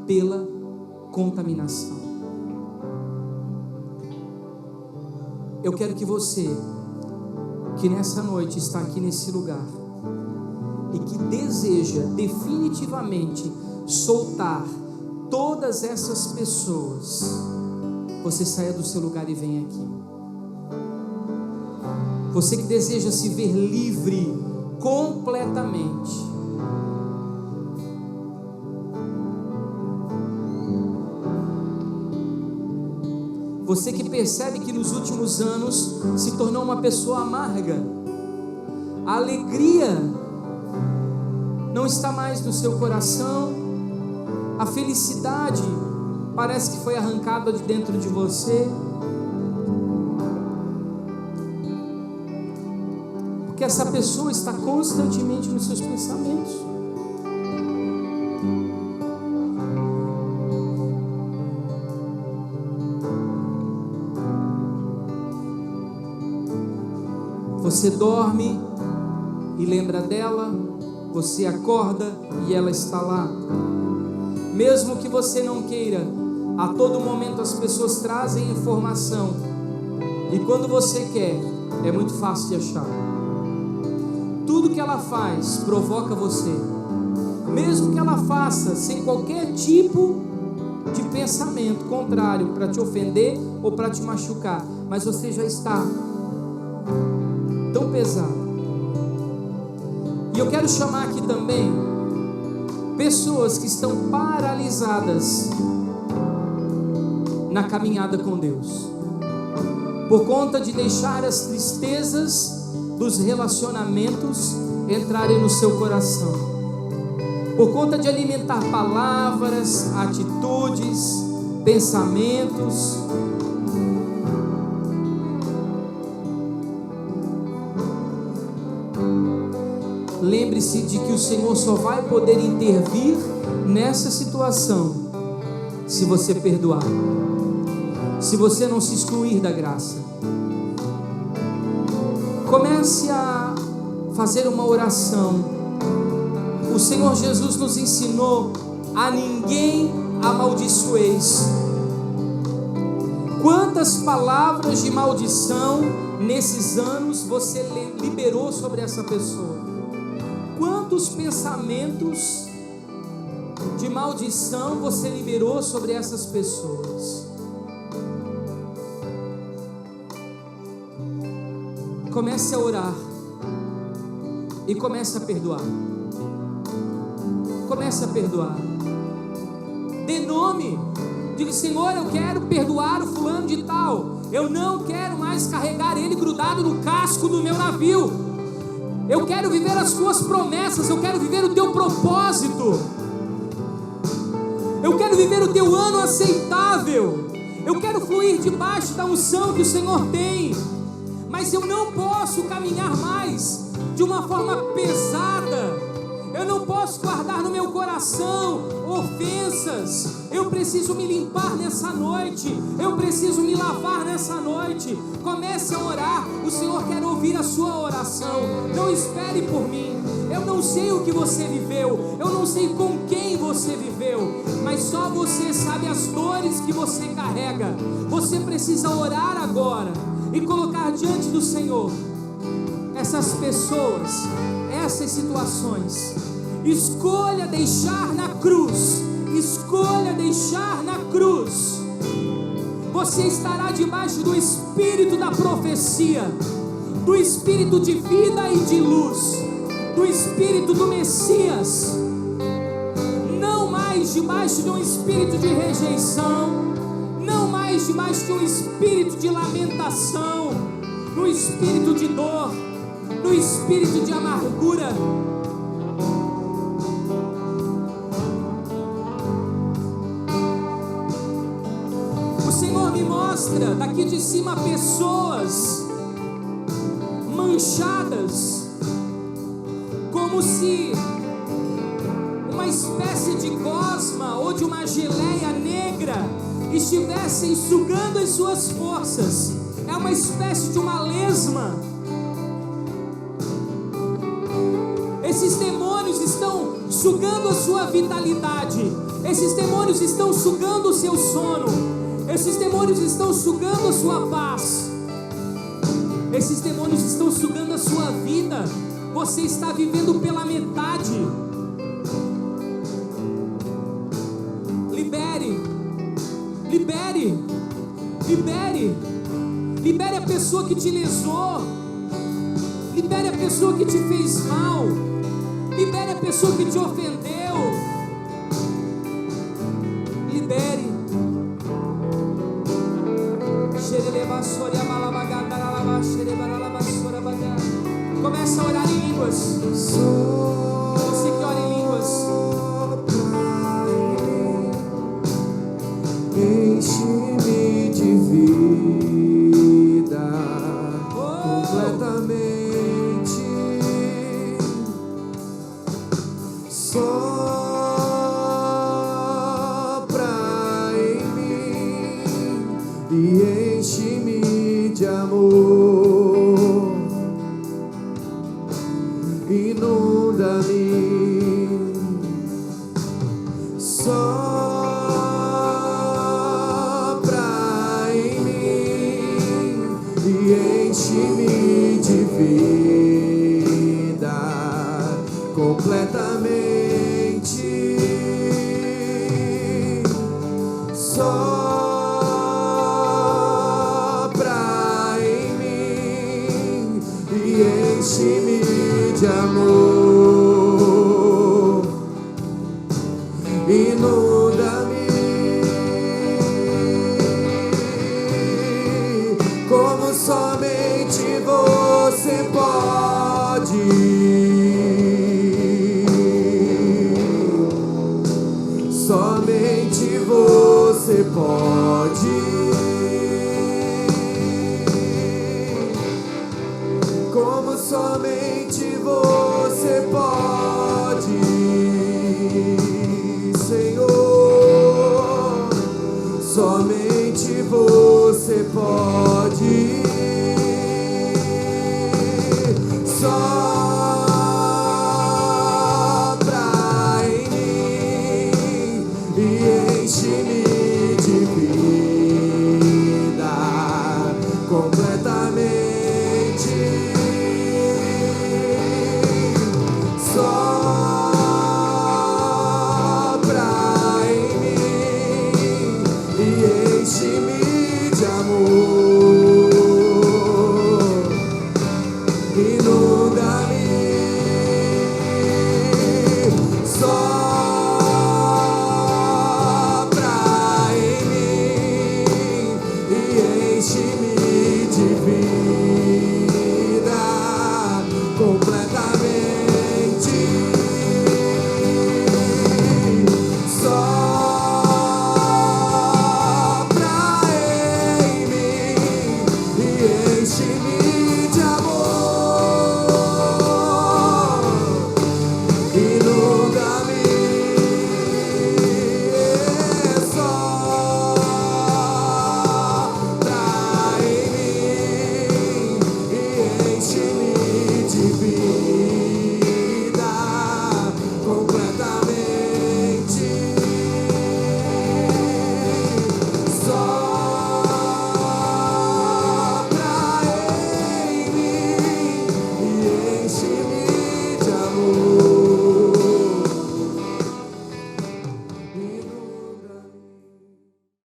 pela contaminação. Eu quero que você, que nessa noite está aqui nesse lugar e que deseja definitivamente soltar todas essas pessoas, você saia do seu lugar e venha aqui. Você que deseja se ver livre completamente, você que percebe que nos últimos anos se tornou uma pessoa amarga, a alegria não está mais no seu coração, a felicidade parece que foi arrancada de dentro de você, porque essa pessoa está constantemente nos seus pensamentos. Você dorme e lembra dela, você acorda e ela está lá. Mesmo que você não queira, a todo momento as pessoas trazem informação, e quando você quer, é muito fácil de achar. Tudo que ela faz provoca você, mesmo que ela faça sem qualquer tipo de pensamento contrário para te ofender ou para te machucar, mas você já está tão pesado. E eu quero chamar aqui também pessoas que estão paralisadas na caminhada com Deus, por conta de deixar as tristezas dos relacionamentos entrarem no seu coração, por conta de alimentar palavras, atitudes, pensamentos. Lembre-se de que o Senhor só vai poder intervir nessa situação se você perdoar, se você não se excluir da graça. Comece a fazer uma oração. O Senhor Jesus nos ensinou: a ninguém amaldiçoeis. Quantas palavras de maldição nesses anos você liberou sobre essa pessoa? Quantos pensamentos de maldição você liberou sobre essas pessoas? Comece a orar e comece a perdoar. Comece a perdoar. Dê nome. Diga: Senhor, eu quero perdoar o fulano de tal. Eu não quero mais carregar ele grudado no casco do meu navio. Eu quero viver as tuas promessas. Eu quero viver o teu propósito. Eu quero viver o teu ano aceitável. Eu quero fluir debaixo da unção que o Senhor tem. Mas eu não posso caminhar mais de uma forma pesada. Eu não posso guardar no meu coração ofensas. Eu preciso me limpar nessa noite. Eu preciso me lavar nessa noite. Comece a orar. O Senhor quer ouvir a sua oração. Não espere por mim. Eu não sei o que você viveu. Eu não sei com quem você viveu. Mas só você sabe as dores que você carrega. Você precisa orar agora e colocar diante do Senhor essas pessoas, essas situações. Escolha deixar na cruz. Escolha deixar na cruz. Você estará debaixo do espírito da profecia, do espírito de vida e de luz, do espírito do Messias. Não mais debaixo de um espírito de rejeição, não mais debaixo de um espírito de lamentação, no espírito de dor, no espírito de amargura. O Senhor me mostra daqui de cima pessoas manchadas, como se uma espécie de gosma ou de uma geleia negra estivessem sugando as suas forças. É uma espécie de uma lesma. Esses demônios estão sugando a sua vitalidade. Esses demônios estão sugando o seu sono. Esses demônios estão sugando a sua paz. Esses demônios estão sugando a sua vida. Você está vivendo pela metade. Libere. Libere. Libere. Libere a pessoa que te lesou. Libere a pessoa que te fez mal. Libere a pessoa que te ofendeu. Libere. Comece a orar em línguas. Você que ora em línguas. Enche-me de vida completamente. Sopra em mim e enche-me de amor. Inunda-me. Sopra em mim e enche-me de vida completamente. Sopra em mim e enche-me de amor. Inunda